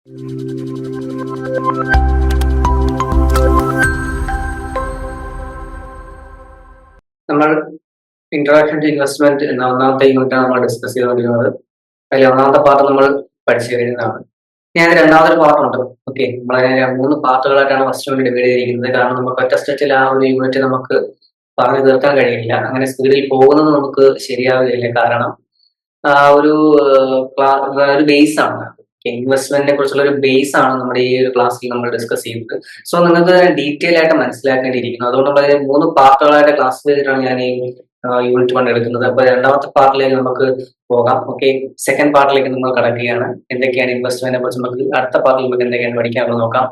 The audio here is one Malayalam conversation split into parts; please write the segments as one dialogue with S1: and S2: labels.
S1: നമ്മൾ ഇൻട്രൊഡക്ഷൻ ടു ഇൻവെസ്റ്റ്മെന്റ് എന്ന ഒന്നാമത്തെ യൂണിറ്റാണ് നമ്മൾ ഡിസ്കസ് ചെയ്തുകൊണ്ടിരുന്നത്. അതിൽ ഒന്നാമത്തെ പാർട്ട് നമ്മൾ പഠിച്ചു കഴിഞ്ഞതാണ്. ഞാൻ രണ്ടാമതൊരു പാർട്ടുണ്ട്. ഓക്കെ, നമ്മളതിനെ 3 പാർട്ടുകളായിട്ടാണ് ഫസ്റ്റ് യൂണിറ്റ് ഡിവൈഡ് ചെയ്തിരിക്കുന്നത്. കാരണം നമുക്ക് ഒറ്റ സ്ട്രെച്ചിൽ ആ ഒരു യൂണിറ്റ് നമുക്ക് പറഞ്ഞു തീർക്കാൻ കഴിയില്ല. അങ്ങനെ സ്പീഡിൽ പോകുന്നത് നമുക്ക് ശരിയാവുകയില്ല. കാരണം ഒരു ഒരു ബേസ് ആണ്. ഇൻവെസ്റ്റ്മെന്റിനെ കുറിച്ചുള്ള ഒരു ബേസ് ആണ് നമ്മുടെ ഈ ഒരു ക്ലാസ്സിൽ നമ്മൾ ഡിസ്കസ് ചെയ്യുന്നത്. സോ നിങ്ങൾക്ക് ഡീറ്റെയിൽ ആയിട്ട് മനസ്സിലാക്കേണ്ടിയിരിക്കുന്നു. അതുകൊണ്ട് നമ്മൾ 3 പാർട്ടുകളായിട്ട് ക്ലാസ് ചെയ്തിട്ടാണ് ഞാൻ ഈ യൂണിറ്റ് 1 എടുക്കുന്നത്. അപ്പൊ രണ്ടാമത്തെ പാർട്ടിലേക്ക് നമുക്ക് പോകാം. ഓക്കെ, സെക്കൻഡ് പാർട്ടിലേക്ക് നമ്മൾ കടക്കുകയാണ്. എന്തൊക്കെയാണ് ഇൻവെസ്റ്റ്മെന്റിനെ കുറിച്ച് നമുക്ക് അടുത്ത പാർട്ടിൽ നമുക്ക് എന്തൊക്കെയാണ് പഠിക്കാനുള്ളത് നോക്കാം.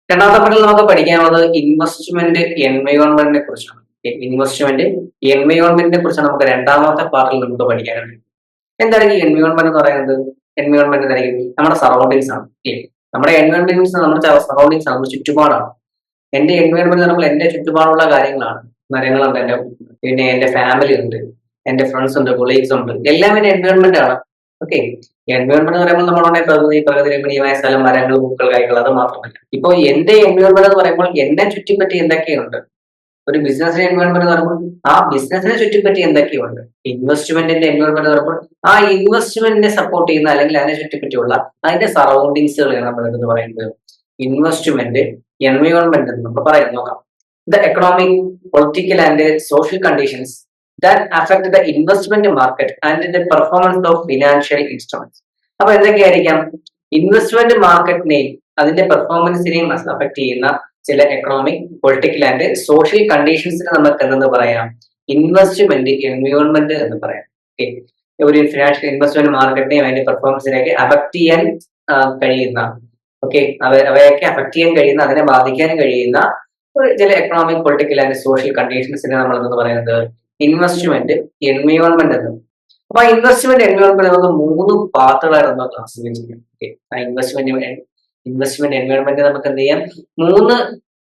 S1: രണ്ടാമത്തെ പാർട്ടിൽ നമുക്ക് പഠിക്കാനുള്ളത് ഇൻവെസ്റ്റ്മെന്റ് എൻവയോൺമെന്റിനെ കുറിച്ചാണ്. ഇൻവെസ്റ്റ്മെന്റ് എൻവയോൺമെന്റിനെ കുറിച്ചാണ് നമുക്ക് രണ്ടാമത്തെ പാർട്ടിൽ നമുക്ക് പഠിക്കാനുള്ളത്. എന്താണ് ഈ എൻവയോൺമെന്റ് എന്ന് പറയുന്നത്? എൻവയോൺമെന്റ് എന്തായിരിക്കും? നമ്മുടെ സറൗണ്ടിങ്സ് ആണ്. നമ്മുടെ എൻവയോൺമെന്റ്സ് നമ്മുടെ സറൗണ്ടിങ്സ് ആണ്, നമ്മുടെ ചുറ്റുപാടാണ്. എന്റെ എൻവയോൺമെന്റ് നമ്മൾ എന്റെ ചുറ്റുപാടുള്ള കാര്യങ്ങളാണ്. മരങ്ങളുണ്ട്, പിന്നെ എന്റെ ഫാമിലി ഉണ്ട്, എന്റെ ഫ്രണ്ട്സ് ഉണ്ട്, കൊളീഗ്സ് ഉണ്ട്, എല്ലാം എന്റെ എൻവയോൺമെന്റ് ആണ്. ഓക്കെ, എൻവയോൺമെന്റ് എന്ന് പറയുമ്പോൾ നമ്മുടെ പ്രകൃതി രമണീയമായ സ്ഥലം, മരങ്ങൾ, പൂക്കൾ, കായ്കൾ, അത് മാത്രമല്ല. ഇപ്പൊ എന്റെ എൻവയോൺമെന്റ് എന്ന് പറയുമ്പോൾ എന്നെ ചുറ്റിപ്പറ്റി എന്തൊക്കെയുണ്ട്? ഒരു ബിസിനസ് എൻവയോൺമെന്റ് എന്ന് പറയുമ്പോൾ ആ ബിസിനസിനെ ചുറ്റിപ്പറ്റി എന്തൊക്കെയുണ്ട്? ഇൻവെസ്റ്റ്മെന്റിന്റെ എൻവയോൺമെന്റ് എന്ന് പറയുമ്പോൾ ആ ഇൻവെസ്റ്റ്മെന്റിനെ സപ്പോർട്ട് ചെയ്യുന്ന അല്ലെങ്കിൽ അതിനെ ചുറ്റിപ്പറ്റിയുള്ള അതിന്റെ സറൗണ്ടിങ്സുകളാണ് നമ്മൾ എന്ന് പറയുന്നത് ഇൻവെസ്റ്റ്മെന്റ് എൻവയോൺമെന്റ് എന്ന് നമുക്ക് പറയാം. നോക്കാം. The economic, political and social conditions that affect the investment market and the performance of financial instruments. അപ്പൊ എന്തൊക്കെയായിരിക്കാം? ഇൻവെസ്റ്റ്മെന്റ് മാർക്കറ്റിനെയും അതിന്റെ പെർഫോമൻസിനെയും അഫക്ട് ചെയ്യുന്ന ചില എക്കണോമിക്, പൊളിറ്റിക്കൽ ആൻഡ് സോഷ്യൽ കണ്ടീഷൻസിനെ നമുക്ക് എന്തെന്ന് പറയാം? ഇൻവെസ്റ്റ്മെന്റ് എൻവയോൺമെന്റ് എന്ന് പറയാം. ഒരു ഫിനാൻഷ്യൽ ഇൻവെസ്റ്റ്മെന്റ് മാർക്കറ്റിനെയും അതിന്റെ പെർഫോമൻസിനെയൊക്കെ അഫക്ട് ചെയ്യാൻ കഴിയുന്ന, അവയൊക്കെ അഫക്ട് ചെയ്യാൻ കഴിയുന്ന, അതിനെ ബാധിക്കാൻ കഴിയുന്ന ചില എക്കണോമിക്, പൊളിറ്റിക്കൽ ആൻഡ് സോഷ്യൽ കണ്ടീഷൻസിനെ നമ്മൾ എന്ന് പറയുന്നത് ഇൻവെസ്റ്റ്മെന്റ് എൻവയോൺമെന്റ് എന്ന്. അപ്പൊ ഇൻവെസ്റ്റ്മെന്റ് എൻവയോൺമെന്റ് നമുക്ക് 3 പാർട്ടുകളായിട്ട് നമ്മൾ ക്ലാസിഫൈ ചെയ്യാം. ഇൻവെസ്റ്റ്മെന്റ് എൻവയോൺമെന്റ് നമുക്ക് എന്ത് ചെയ്യാം? 3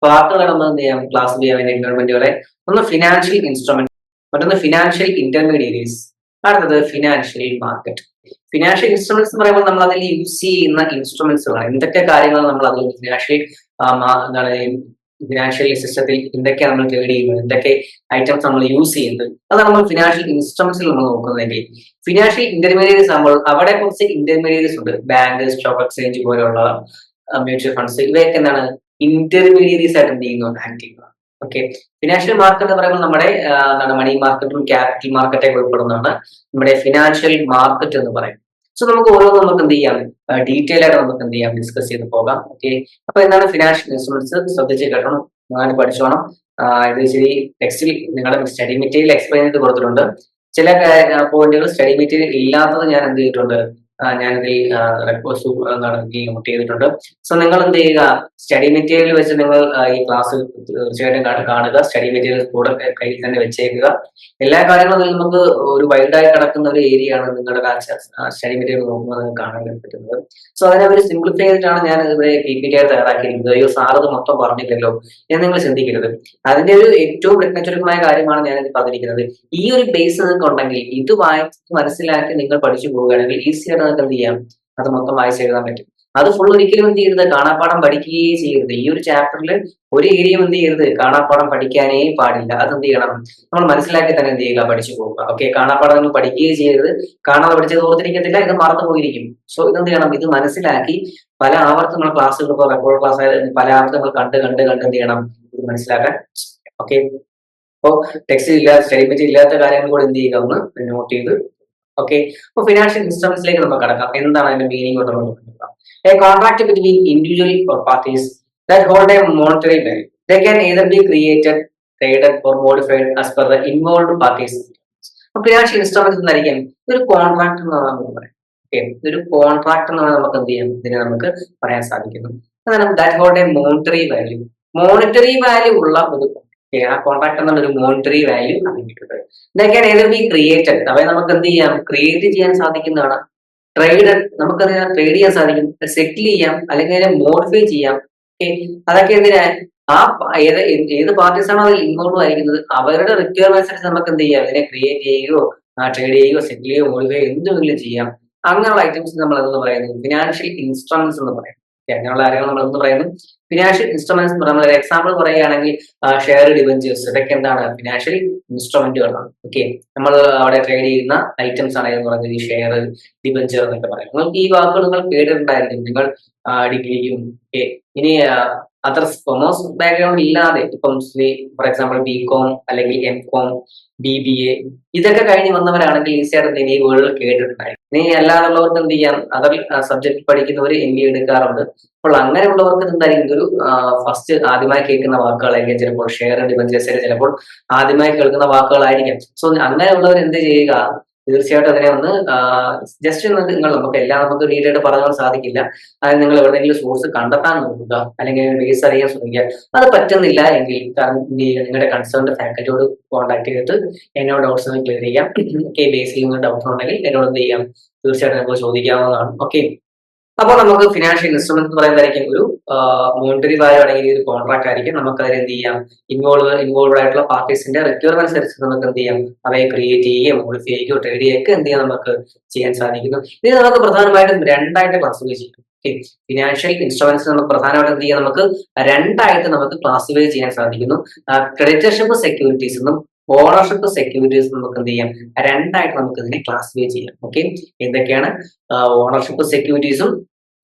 S1: പാർട്ടുകളാണ് നമ്മൾ എന്ത് ചെയ്യാം? ക്ലാസിഫൈ ചെയ്യാൻ വേണ്ടി എൻവയോൺമെന്റുകളെ. ഒന്ന് ഫിനാൻഷ്യൽ ഇൻസ്ട്രുമെന്റ്, മറ്റൊന്ന് ഫിനാൻഷ്യൽ ഇന്റർമീഡിയറീസ്, അടുത്തത് ഫിനാൻഷ്യൽ മാർക്കറ്റ്. ഫിനാൻഷ്യൽ ഇൻസ്ട്രുമെന്റ്സ് എന്ന് പറയുമ്പോൾ നമ്മൾ അതിൽ യൂസ് ചെയ്യുന്ന ഇൻസ്ട്രുമെന്റ്സുകളാണ്. എന്തൊക്കെ കാര്യങ്ങൾ നമ്മൾ അതിൽ ഫിനാൻഷ്യൽ സിസ്റ്റത്തിൽ എന്തൊക്കെയാണ് നമ്മൾ ട്രേഡ് ചെയ്യുന്നത്, എന്തൊക്കെ ഐറ്റംസ് നമ്മൾ യൂസ് ചെയ്യുന്നത്, അതാണ് നമ്മൾ ഫിനാൻഷ്യൽ ഇൻസ്ട്രുമെന്റ്സിൽ നമ്മൾ നോക്കുന്നതെങ്കിൽ. ഫിനാൻഷ്യൽ ഇന്റർമീഡിയറീസ് ആകുമ്പോൾ അവിടെ കുറച്ച് ഇന്റർമീഡിയറീസ് ഉണ്ട്. ബാങ്ക്, സ്റ്റോക്ക് എക്സ്ചേഞ്ച് പോലെയുള്ള മ്യൂച്വൽ ഫണ്ട്സ്, ഇവയൊക്കെ എന്താണ്? ഇന്റർമീഡിയറീസ് ആയിട്ട് എന്ത് ചെയ്യുന്നു? ആക്ട് ചെയ്യുന്നു. ഓക്കെ, ഫിനാൻഷ്യൽ മാർക്കറ്റ് എന്ന് പറയുമ്പോൾ നമ്മുടെ മണി മാർക്കറ്റും ക്യാപിറ്റൽ മാർക്കറ്റൊക്കെ ഉൾപ്പെടുന്നതാണ് നമ്മുടെ ഫിനാൻഷ്യൽ മാർക്കറ്റ് എന്ന് പറയുന്നത്. സോ നമുക്ക് ഓരോന്നും നമുക്ക് എന്ത് ചെയ്യാം? ഡീറ്റെയിൽ ആയിട്ട് നമുക്ക് എന്ത് ചെയ്യാം? ഡിസ്കസ് ചെയ്ത് പോകാം. ഓക്കെ, അപ്പൊ എന്താണ് ഫിനാൻഷ്യൽ ഇൻസ്ട്രുമെന്റ്സ്? ശ്രദ്ധിച്ച് കേട്ടണം, നന്നായിട്ട് പഠിച്ചോണം. ഇത് ശരി, ടെക്സ്റ്റിൽ നിങ്ങളുടെ സ്റ്റഡി മെറ്റീരിയൽ എക്സ്പ്ലെയിൻ ചെയ്ത് കൊടുത്തിട്ടുണ്ട്. ചില പോയിന്റുകൾ സ്റ്റഡി മെറ്റീരിയൽ ഇല്ലാത്തത് ഞാൻ എന്ത് ചെയ്തിട്ടുണ്ട്? ഞാനിതിൽ നോട്ട് ചെയ്തിട്ടുണ്ട്. സോ നിങ്ങൾ എന്ത് ചെയ്യുക? സ്റ്റഡി മെറ്റീരിയൽ വെച്ച് നിങ്ങൾ ഈ ക്ലാസ് തീർച്ചയായിട്ടും കാണുക. സ്റ്റഡി മെറ്റീരിയൽ കൂടെ കയ്യിൽ തന്നെ വെച്ചേക്കുക. എല്ലാ കാര്യങ്ങളും നമുക്ക് ഒരു വൈഡായി കിടക്കുന്ന ഒരു ഏരിയ ആണ് നിങ്ങളുടെ സ്റ്റഡി മെറ്റീരിയൽ നോക്കുമ്പോൾ നിങ്ങൾക്ക് കാണാൻ പറ്റുന്നത്. സോ അതിനെ അവർ സിംപ്ലിഫൈ ചെയ്തിട്ടാണ് ഞാൻ ഇവിടെ PPT ആയി തയ്യാറാക്കിയിരിക്കുന്നത്. അയ്യോ സാർ അത് മൊത്തം പറഞ്ഞില്ലല്ലോ എന്ന് നിങ്ങൾ ചിന്തിക്കരുത്. അതിന്റെ ഒരു ഏറ്റവും രത്നചുരുക്കമായ കാര്യമാണ് ഞാൻ ഇത് പറഞ്ഞിരിക്കുന്നത്. ഈ ഒരു ബേസ് നിങ്ങൾക്ക് ഉണ്ടെങ്കിൽ ഇത് വായിച്ച് മനസ്സിലാക്കി നിങ്ങൾ പഠിച്ചു പോവുകയാണെങ്കിൽ ഈസി ആയിട്ട് നിങ്ങൾക്ക് എന്ത് ചെയ്യാം? അത് മൊത്തം വായിച്ച് എഴുതാൻ പറ്റും. അത് ഫുൾ ഒരിക്കലും എന്ത് ചെയ്യരുത്? കാണാപ്പാഠം പഠിക്കുകയേ ചെയ്യരുത്. ഈ ഒരു ചാപ്റ്ററിൽ ഒരു ഏരിയ എന്ത് ചെയ്യരുത്? കാണാപ്പാഠം പഠിക്കാനേ പാടില്ല. അത് എന്ത് ചെയ്യണം? നമ്മൾ മനസ്സിലാക്കി തന്നെ എന്ത് ചെയ്യുക? പഠിച്ചു പോവുക. ഓക്കെ, കാണാപ്പാഠം നിങ്ങൾ പഠിക്കുകയേ ചെയ്യരുത്. കാണാതെ പഠിച്ചത് ഓർത്തിരിക്കത്തില്ല, ഇത് മറന്നു പോയിരിക്കും. സോ ഇതെന്ത് ചെയ്യണം? ഇത് മനസ്സിലാക്കി പല ആവർത്തനം നമ്മൾ ക്ലാസ്സുകൾ, ഇപ്പോൾ റെക്കോർഡ് ക്ലാസ് ആയത് പല ആവർത്തനം നമ്മൾ കണ്ട് എന്ത് ചെയ്യണം? ഇത് മനസ്സിലാക്കാൻ. ഓക്കെ, അപ്പോൾ ടെക്സ്റ്റ് ഇല്ലാത്ത, സ്റ്റഡി മെറ്റീരിയൽ ഇല്ലാത്ത കാര്യങ്ങൾ കൂടെ എന്ത് ചെയ്യുക? ഒന്ന് നോട്ട് ചെയ്ത്. ഓക്കെ, അപ്പൊ ഫിനാൻഷ്യൽ ഇൻസ്ട്രുമെന്റ്സിലേക്ക് നമുക്ക് കടക്കാം. എന്താണ് അതിന്റെ മീനിങ് കൊണ്ട് നമുക്ക് നോക്കാം. A contract between individual or parties that hold a monetary value. They can either be created, traded or modified as per the involved parties. Financial instruments എന്തായിരിക്കും? ഒരു കോൺട്രാക്ട് എന്ന് നമുക്ക് പറയാം. ഓക്കെ, ഒരു കോൺട്രാക്ട് എന്ന് പറഞ്ഞാൽ നമുക്ക് എന്ത് ചെയ്യാം? ഇതിനെ നമുക്ക് പറയാൻ സാധിക്കുന്നു. അതാണ് that hold A monetary value. Monetary value ഉള്ള ഒരു ആ കോൺട്രാക്ട് എന്നുള്ള ഒരു മോണിറ്ററി വാല്യൂ അടങ്ങിയിട്ടുണ്ട്. ഇതൊക്കെയാണ് ഏത് ബി ക്രിയേറ്റഡ്, അവയെ നമുക്ക് എന്ത് ചെയ്യാം? ക്രിയേറ്റ് ചെയ്യാൻ സാധിക്കുന്നതാണ്. ട്രേഡ്, നമുക്കതിനെ ട്രേഡ് ചെയ്യാൻ സാധിക്കും. സെറ്റിൽ ചെയ്യാം, അല്ലെങ്കിൽ അതിനെ മോഡിഫൈ ചെയ്യാം. ഓക്കെ, അതൊക്കെ എന്തിനാ? ആ ഏത് പാർട്ടീസ് ആണോ അതിൽ ഇൻവോൾവ് ആയിരിക്കുന്നത് അവരുടെ റിക്വയർമെന്റ്സ് നമുക്ക് എന്ത് ചെയ്യാം? അതിനെ ക്രിയേറ്റ് ചെയ്യുകയോ ട്രേഡ് ചെയ്യുകയോ സെറ്റിൽ ചെയ്യുകയോ മോഡിഫൈ എന്തെങ്കിലും ചെയ്യാം. അങ്ങനെയുള്ള ഐറ്റംസ് നമ്മൾ എന്ന് പറയുന്നത് ഫിനാൻഷ്യൽ ഇൻസ്ട്രുമെന്റ്സ് എന്ന് പറയും. അങ്ങനെയുള്ള കാര്യങ്ങൾ നമ്മൾ എന്ത് പറയുന്നു, ഫിനാൻഷ്യൽ ഇൻസ്ട്രുമെന്റ്സ് എന്ന് പറയുന്നത്. ഒരു എക്സാമ്പിൾ പറയുകയാണെങ്കിൽ ഷെയർ ഡിബഞ്ചേഴ്സ്, ഇതൊക്കെ എന്താണ്, ഫിനാൻഷ്യൽ ഇൻസ്ട്രുമെന്റുകളാണ്. ഓക്കെ, നമ്മൾ അവിടെ ട്രേഡ് ചെയ്യുന്ന ഐറ്റംസ് ആണ് എന്ന് പറയുന്നത് ഈ ഷെയർ, ഡിബഞ്ചർ എന്നൊക്കെ പറയും. നിങ്ങൾക്ക് ഈ വാക്കുകൾ നിങ്ങൾ കേട്ടിട്ടുണ്ടായിരിക്കും നിങ്ങൾ ഡിഗ്രിയും. ഓക്കെ, ഇനി അതർ കൊമേഴ്സ് ബാക്ക്ഗ്രൗണ്ട് ഇല്ലാതെ ഇപ്പം ഫോർ എക്സാമ്പിൾ ബികോം അല്ലെങ്കിൽ എംകോം, BBA ഇതൊക്കെ കഴിഞ്ഞ് വന്നവരാണെങ്കിൽ ഈസി ആയിട്ട് ഈ വേർഡുകൾ കേട്ടിട്ടുണ്ടായിരുന്നു. ഇനി അല്ലാതുള്ളവർക്ക് എന്ത് ചെയ്യാം, അതർ സബ്ജക്ട് പഠിക്കുന്നവർ MBA എടുക്കാറുണ്ട്. അപ്പോൾ അങ്ങനെയുള്ളവർക്ക് എന്തായാലും ഇതൊരു ഫസ്റ്റ് ആദ്യമായി കേൾക്കുന്ന വാക്കുകളായിരിക്കും. ചിലപ്പോൾ ഷെയർ, ഡിബഞ്ചേഴ്സ് ചിലപ്പോൾ ആദ്യമായി കേൾക്കുന്ന വാക്കുകളായിരിക്കാം. സോ അങ്ങനെയുള്ളവർ എന്ത് ചെയ്യുക, തീർച്ചയായിട്ടും അതിനെ ഒന്ന് ജസ്റ്റ് നിങ്ങൾ, നമുക്ക് എല്ലാം നമുക്ക് ഡീറ്റെയിൽ ആയിട്ട് പറയാൻ സാധിക്കില്ല. അതായത് നിങ്ങൾ എവിടെയെങ്കിലും സോഴ്സ് കണ്ടെത്താൻ നോക്കുക, അല്ലെങ്കിൽ ബേസ് അറിയാൻ ശ്രമിക്കുക. അത് പറ്റുന്നില്ല എങ്കിൽ നിങ്ങളുടെ കൺസേൺഡ് ഫാക്കൽറ്റിയോട് കോൺടാക്ട് ചെയ്തിട്ട് എന്നോട് ഡൗട്ട്സ് ക്ലിയർ ചെയ്യാം. ഓക്കെ, ബേസിൽ നിങ്ങൾ ഡൗട്ട് ഉണ്ടെങ്കിൽ എന്നോട് എന്ത് ചെയ്യാം, തീർച്ചയായിട്ടും നമുക്ക് ചോദിക്കാവുന്നതാണ്. ഓക്കെ, അപ്പോൾ നമുക്ക് ഫിനാൻഷ്യൽ ഇൻസ്ട്രുമെന്റ് എന്ന് പറയുന്നതായിരിക്കും ഒരു മോണിറ്ററി വാല്യൂ ആണെങ്കിൽ ഒരു കോൺട്രാക്ട് ആയിരിക്കും. നമുക്ക് അതിൽ എന്ത് ചെയ്യാം, ഇൻവോൾവ് ആയിട്ടുള്ള പാർട്ടീസിന്റെ റിക്വയർമെന്റ്സ് അനുസരിച്ച് നമുക്ക് എന്ത് ചെയ്യാം, അവയെ ക്രിയേറ്റ് ചെയ്യുകയോ മോഡിഫൈ ചെയ്യുകയോ ട്രേഡ് ചെയ്യുകയൊക്കെ എന്ത് ചെയ്യാം, നമുക്ക് ചെയ്യാൻ സാധിക്കുന്നു. ഇത് നമുക്ക് പ്രധാനമായിട്ടും രണ്ടായിട്ട് ക്ലാസിഫൈ ചെയ്യും. ഫിനാൻഷ്യൽ ഇൻസ്ട്രുമെന്റ്സ് നമുക്ക് പ്രധാനമായിട്ട് എന്ത് ചെയ്യാം, നമുക്ക് രണ്ടായിട്ട് നമുക്ക് ക്ലാസിഫൈ ചെയ്യാൻ സാധിക്കുന്നു. ക്രെഡിറ്റർഷിപ്പ് സെക്യൂരിറ്റീസ് എന്നും ഓണർഷിപ്പ് സെക്യൂരിറ്റീസ് നമുക്ക് എന്ത് ചെയ്യാം, രണ്ടായിട്ട് നമുക്ക് ഇതിനെ ക്ലാസിഫൈ ചെയ്യാം. ഓക്കെ, എന്തൊക്കെയാണ് ഓണർഷിപ്പ് സെക്യൂരിറ്റീസും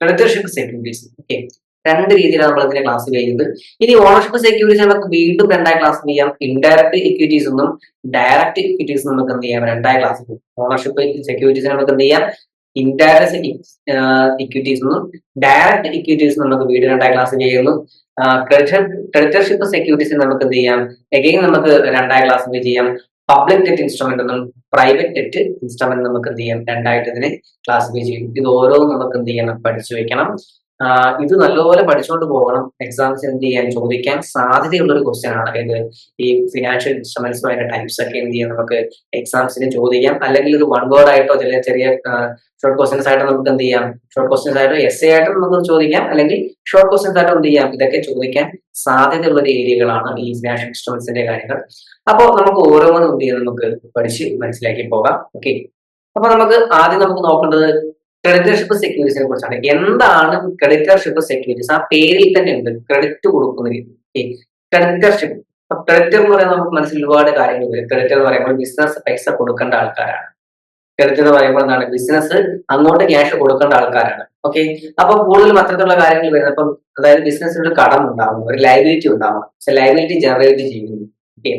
S1: ക്രെഡിറ്റർഷിപ്പ് സെക്യൂരിറ്റീസും. ഓക്കെ, രണ്ട് രീതിയിലാണ് നമ്മൾ ഇതിനെ ക്ലാസിഫൈ ചെയ്യുന്നത്. ഇനി ഓണർഷിപ്പ് സെക്യൂരിറ്റീസ് നമുക്ക് വീണ്ടും രണ്ടായി ക്ലാസിഫൈ ചെയ്യാം. ഇൻഡയറക്ട് ഇക്വിറ്റീസ് എന്നും ഡയറക്ട് ഇക്വിറ്റീസ് നമുക്ക് എന്ത് ചെയ്യാം, രണ്ടായി ക്ലാസിഫൈ ചെയ്യാം. ഓണർഷിപ്പ് സെക്യൂരിറ്റീസ് നമുക്ക് എന്ത് ചെയ്യാം, ഇൻഡയറക്ട് ഇക്വിറ്റീസ് എന്നും ഡയറക്ട് ഇക്വിറ്റീസ് നമുക്ക് വീണ്ടും രണ്ടായി ക്ലാസിഫൈ ചെയ്യുന്നു. ക്രെഡിറ്റർഷിപ്പ് സെക്യൂരിറ്റീസ് നമുക്ക് എന്ത് ചെയ്യാം, എഗെയിൻ നമുക്ക് രണ്ടായി ക്ലാസിഫൈ ചെയ്യാം. പബ്ലിക് ഡെറ്റ് ഇൻസ്ട്രുമെന്റ് എന്നും പ്രൈവറ്റ് ഡെറ്റ് ഇൻസ്ട്രുമെന്റ് നമുക്ക് എന്ത് ചെയ്യാം, രണ്ടായിട്ട് ഇതിനെ ക്ലാസിഫൈ ചെയ്യും. ഇത് ഓരോന്നും നമുക്ക് എന്ത് ചെയ്യണം, പഠിച്ചു വെക്കണം. ഇത് നല്ലപോലെ പഠിച്ചുകൊണ്ട് പോകണം. എക്സാംസ് എന്ത് ചെയ്യാൻ, ചോദിക്കാൻ സാധ്യതയുള്ള ഒരു ക്വസ്റ്റ്യൻ ആണ് ഇത്. ഈ ഫിനാൻഷ്യൽ ഇൻസ്ട്രുമെന്റ്സ് അതിന്റെ ടൈപ്സ് ഒക്കെ എന്ത് ചെയ്യാം, നമുക്ക് എക്സാംസിന് ചോദിക്കാം. അല്ലെങ്കിൽ ഒരു വൺ വേർഡ് ആയിട്ടോ ചെറിയ ഷോർട്ട് ക്വസ്റ്റ്യൻസ് ആയിട്ട് നമുക്ക് എന്ത് ചെയ്യാം, ഷോർട്ട് ക്വസ്റ്റ്യൻസ് ആയിട്ടോ essay ആയിട്ട് നമുക്ക് ചോദിക്കാം. അല്ലെങ്കിൽ ഷോർട്ട് ക്വസ്റ്റ്യൻസ് ആയിട്ട് എന്ത് ചെയ്യാം, ഇതൊക്കെ ചോദിക്കാൻ സാധ്യതയുള്ള ഒരു ഏരിയകളാണ് ഈ ഫിനാൻഷ്യൽ ഇൻസ്ട്രുമെന്റ്സിന്റെ കാര്യങ്ങൾ. അപ്പോൾ നമുക്ക് ഓരോന്നും എന്ത് ചെയ്യാം, നമുക്ക് പഠിച്ച് മനസ്സിലാക്കി പോകാം. ഓക്കെ, അപ്പൊ നമുക്ക് ആദ്യം നമുക്ക് നോക്കേണ്ടത് ക്രെഡിറ്റർഷിപ്പ് സെക്യൂരിറ്റീസിനെ കുറിച്ചാണ്. എന്താണ് ക്രെഡിറ്റർഷിപ്പ് സെക്യൂരിറ്റീസ്? ആ പേരിൽ തന്നെ ഉണ്ട്, ക്രെഡിറ്റ് കൊടുക്കുന്ന രീതി. ക്രെഡിറ്റർഷിപ്പ്, ക്രെഡിറ്റർ എന്ന് പറയുമ്പോൾ നമുക്ക് മനസ്സിൽ ഒരുപാട് കാര്യങ്ങൾ വരും. ക്രെഡിറ്റർ എന്ന് പറയുമ്പോൾ ബിസിനസ് പൈസ കൊടുക്കേണ്ട ആൾക്കാരാണ്. ക്രെഡിറ്റർ എന്ന് പറയുമ്പോൾ എന്താണ്, ബിസിനസ് അങ്ങോട്ട് ക്യാഷ് കൊടുക്കേണ്ട ആൾക്കാരാണ്. ഓക്കെ, അപ്പൊ കൂടുതലും അത്തരത്തിലുള്ള കാര്യങ്ങൾ വരുന്നത്, അപ്പം അതായത് ബിസിനസ്സിന് ഒരു കടം ഉണ്ടാവുന്നു, ഒരു ലയബിലിറ്റി ഉണ്ടാവണം. പക്ഷെ ലയബിലിറ്റി ജനറേറ്റ് ചെയ്യുന്നു. ഓക്കെ,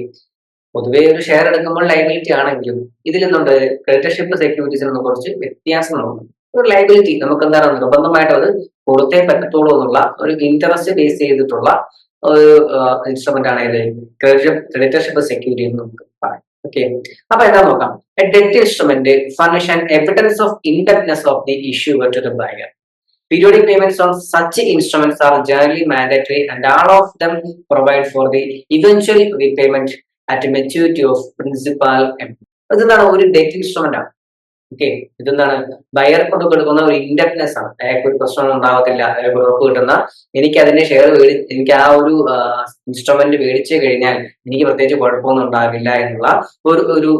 S1: പൊതുവേ ഒരു ഷെയർ എടുക്കുമ്പോൾ ലയബിലിറ്റി ആണെങ്കിലും ഇതിൽ നിന്നുണ്ട് ക്രെഡിറ്റർഷിപ്പ് സെക്യൂരിറ്റീസിൽ കുറച്ച് വ്യത്യാസങ്ങളുണ്ട്. ഒരു ലയബിലിറ്റി നമുക്ക് എന്താണ്, നിർബന്ധമായിട്ട് അത് കൊടുത്തേ പറ്റത്തുള്ളൂ എന്നുള്ള ഒരു ഇൻട്രസ്റ്റ് ബേസ് ചെയ്തിട്ടുള്ള ഒരു ഇൻസ്ട്രുമെന്റ് ആണ് ഇത് ക്രെഡിറ്റർഷിപ്പ് സെക്യൂരിറ്റി എന്ന് നമുക്ക് പറയാം. ഓക്കെ, അപ്പൊ എന്താ നോക്കാം. A debt instrument furnish an evidence of indebtedness of the issuer to the buyer. Periodic payments on such instruments are generally mandatory and all of them provide for the eventual repayment at maturity of principal. ഇതെന്താണ്, ഒരു ഡെറ്റ് ഇൻസ്ട്രുമെന്റ് ആണ്. ഓക്കെ, ഇതെന്താണ്, ബയർ കൊണ്ട് കൊടുക്കുന്ന ഒരു ഇൻഡെപ്റ്റ്നെസ് ആണ്. അയാൾക്ക് ഒരു പ്രശ്നം ഉണ്ടാകത്തില്ല, ഉറപ്പ് കിട്ടുന്ന, എനിക്ക് അതിന്റെ ഷെയർ എനിക്ക് ആ ഒരു ഇൻസ്ട്രുമെന്റ് മേടിച്ചു കഴിഞ്ഞാൽ എനിക്ക് പ്രത്യേകിച്ച് കുഴപ്പമൊന്നും ഉണ്ടാകില്ല എന്നുള്ള ഒരു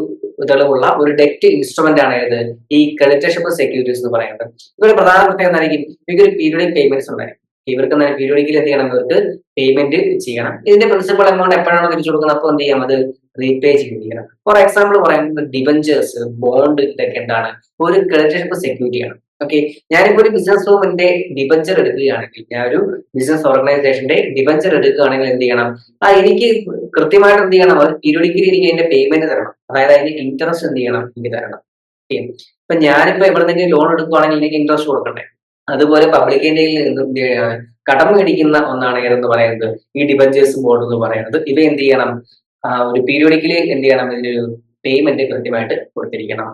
S1: തെളിവുള്ള ഒരു ഡെറ്റ് ഇൻസ്ട്രുമെന്റ് ആണ് ഇത് ഈ ക്രെഡിറ്റർഷിപ്പ് സെക്യൂരിറ്റീസ് എന്ന് പറയുന്നത്. ഇവരുടെ പ്രധാന പ്രത്യേകത എന്തായിരിക്കും, ഇവർക്ക് പീരിയോഡിക് പേയ്മെന്റ്സ് ഉണ്ടായിരിക്കും. ഇവർക്ക് പീരിയോഡിക്കലി എന്ത് ചെയ്യണം, ഇവർക്ക് പേയ്മെന്റ് ചെയ്യണം. ഇതിന്റെ പ്രിൻസിപ്പൽ എമൗണ്ട് എപ്പോഴാണോ തിരിച്ചു കൊടുക്കുന്നത് അപ്പോൾ എന്ത് ചെയ്യാം, അത് റീപേ ചെയ്യണം. ഫോർ എക്സാമ്പിൾ പറയുന്നത് ഡിബഞ്ചേഴ്സ്, ബോണ്ട്, ഇതൊക്കെ എന്താണ്, ഒരു ക്രെഡിറ്റർഷിപ്പ് സെക്യൂരിറ്റിയാണ്. ഓക്കെ, ഞാനിപ്പോ ഒരു ബിസിനസ് റൂമിന്റെ ഡിബഞ്ചർ എടുക്കുകയാണെങ്കിൽ, ഞാൻ ഒരു ബിസിനസ് ഓർഗനൈസേഷന്റെ ഡിബഞ്ചർ എടുക്കുകയാണെങ്കിൽ എന്ത് ചെയ്യണം, എനിക്ക് കൃത്യമായിട്ട് എന്ത് ചെയ്യണം, അത് പീരിയോഡിക്കലി എനിക്ക് അതിന്റെ പേയ്മെന്റ് തരണം. അതായത് അതിന്റെ ഇൻട്രസ്റ്റ് എന്ത് ചെയ്യണം, എനിക്ക് തരണം. ഇപ്പൊ ഞാനിപ്പോ എവിടെന്നെങ്കിലും ലോൺ എടുക്കുകയാണെങ്കിൽ എനിക്ക് ഇൻട്രസ്റ്റ് കൊടുക്കണ്ടേ. അതുപോലെ പബ്ലിക്കിന്റെ നിന്നും കടം മേടിക്കുന്ന ഒന്നാണ് ഏതെന്ന് പറയുന്നത് ഈ ഡിബഞ്ചേഴ്സ് ബോർഡ് എന്ന് പറയുന്നത്. ഇവ എന്ത് ചെയ്യണം, ഒരു പീരിയോഡിക്കലി എന്ത് ചെയ്യണം, ഇതിനൊരു പേയ്മെന്റ് കൃത്യമായിട്ട് കൊടുത്തിരിക്കണം.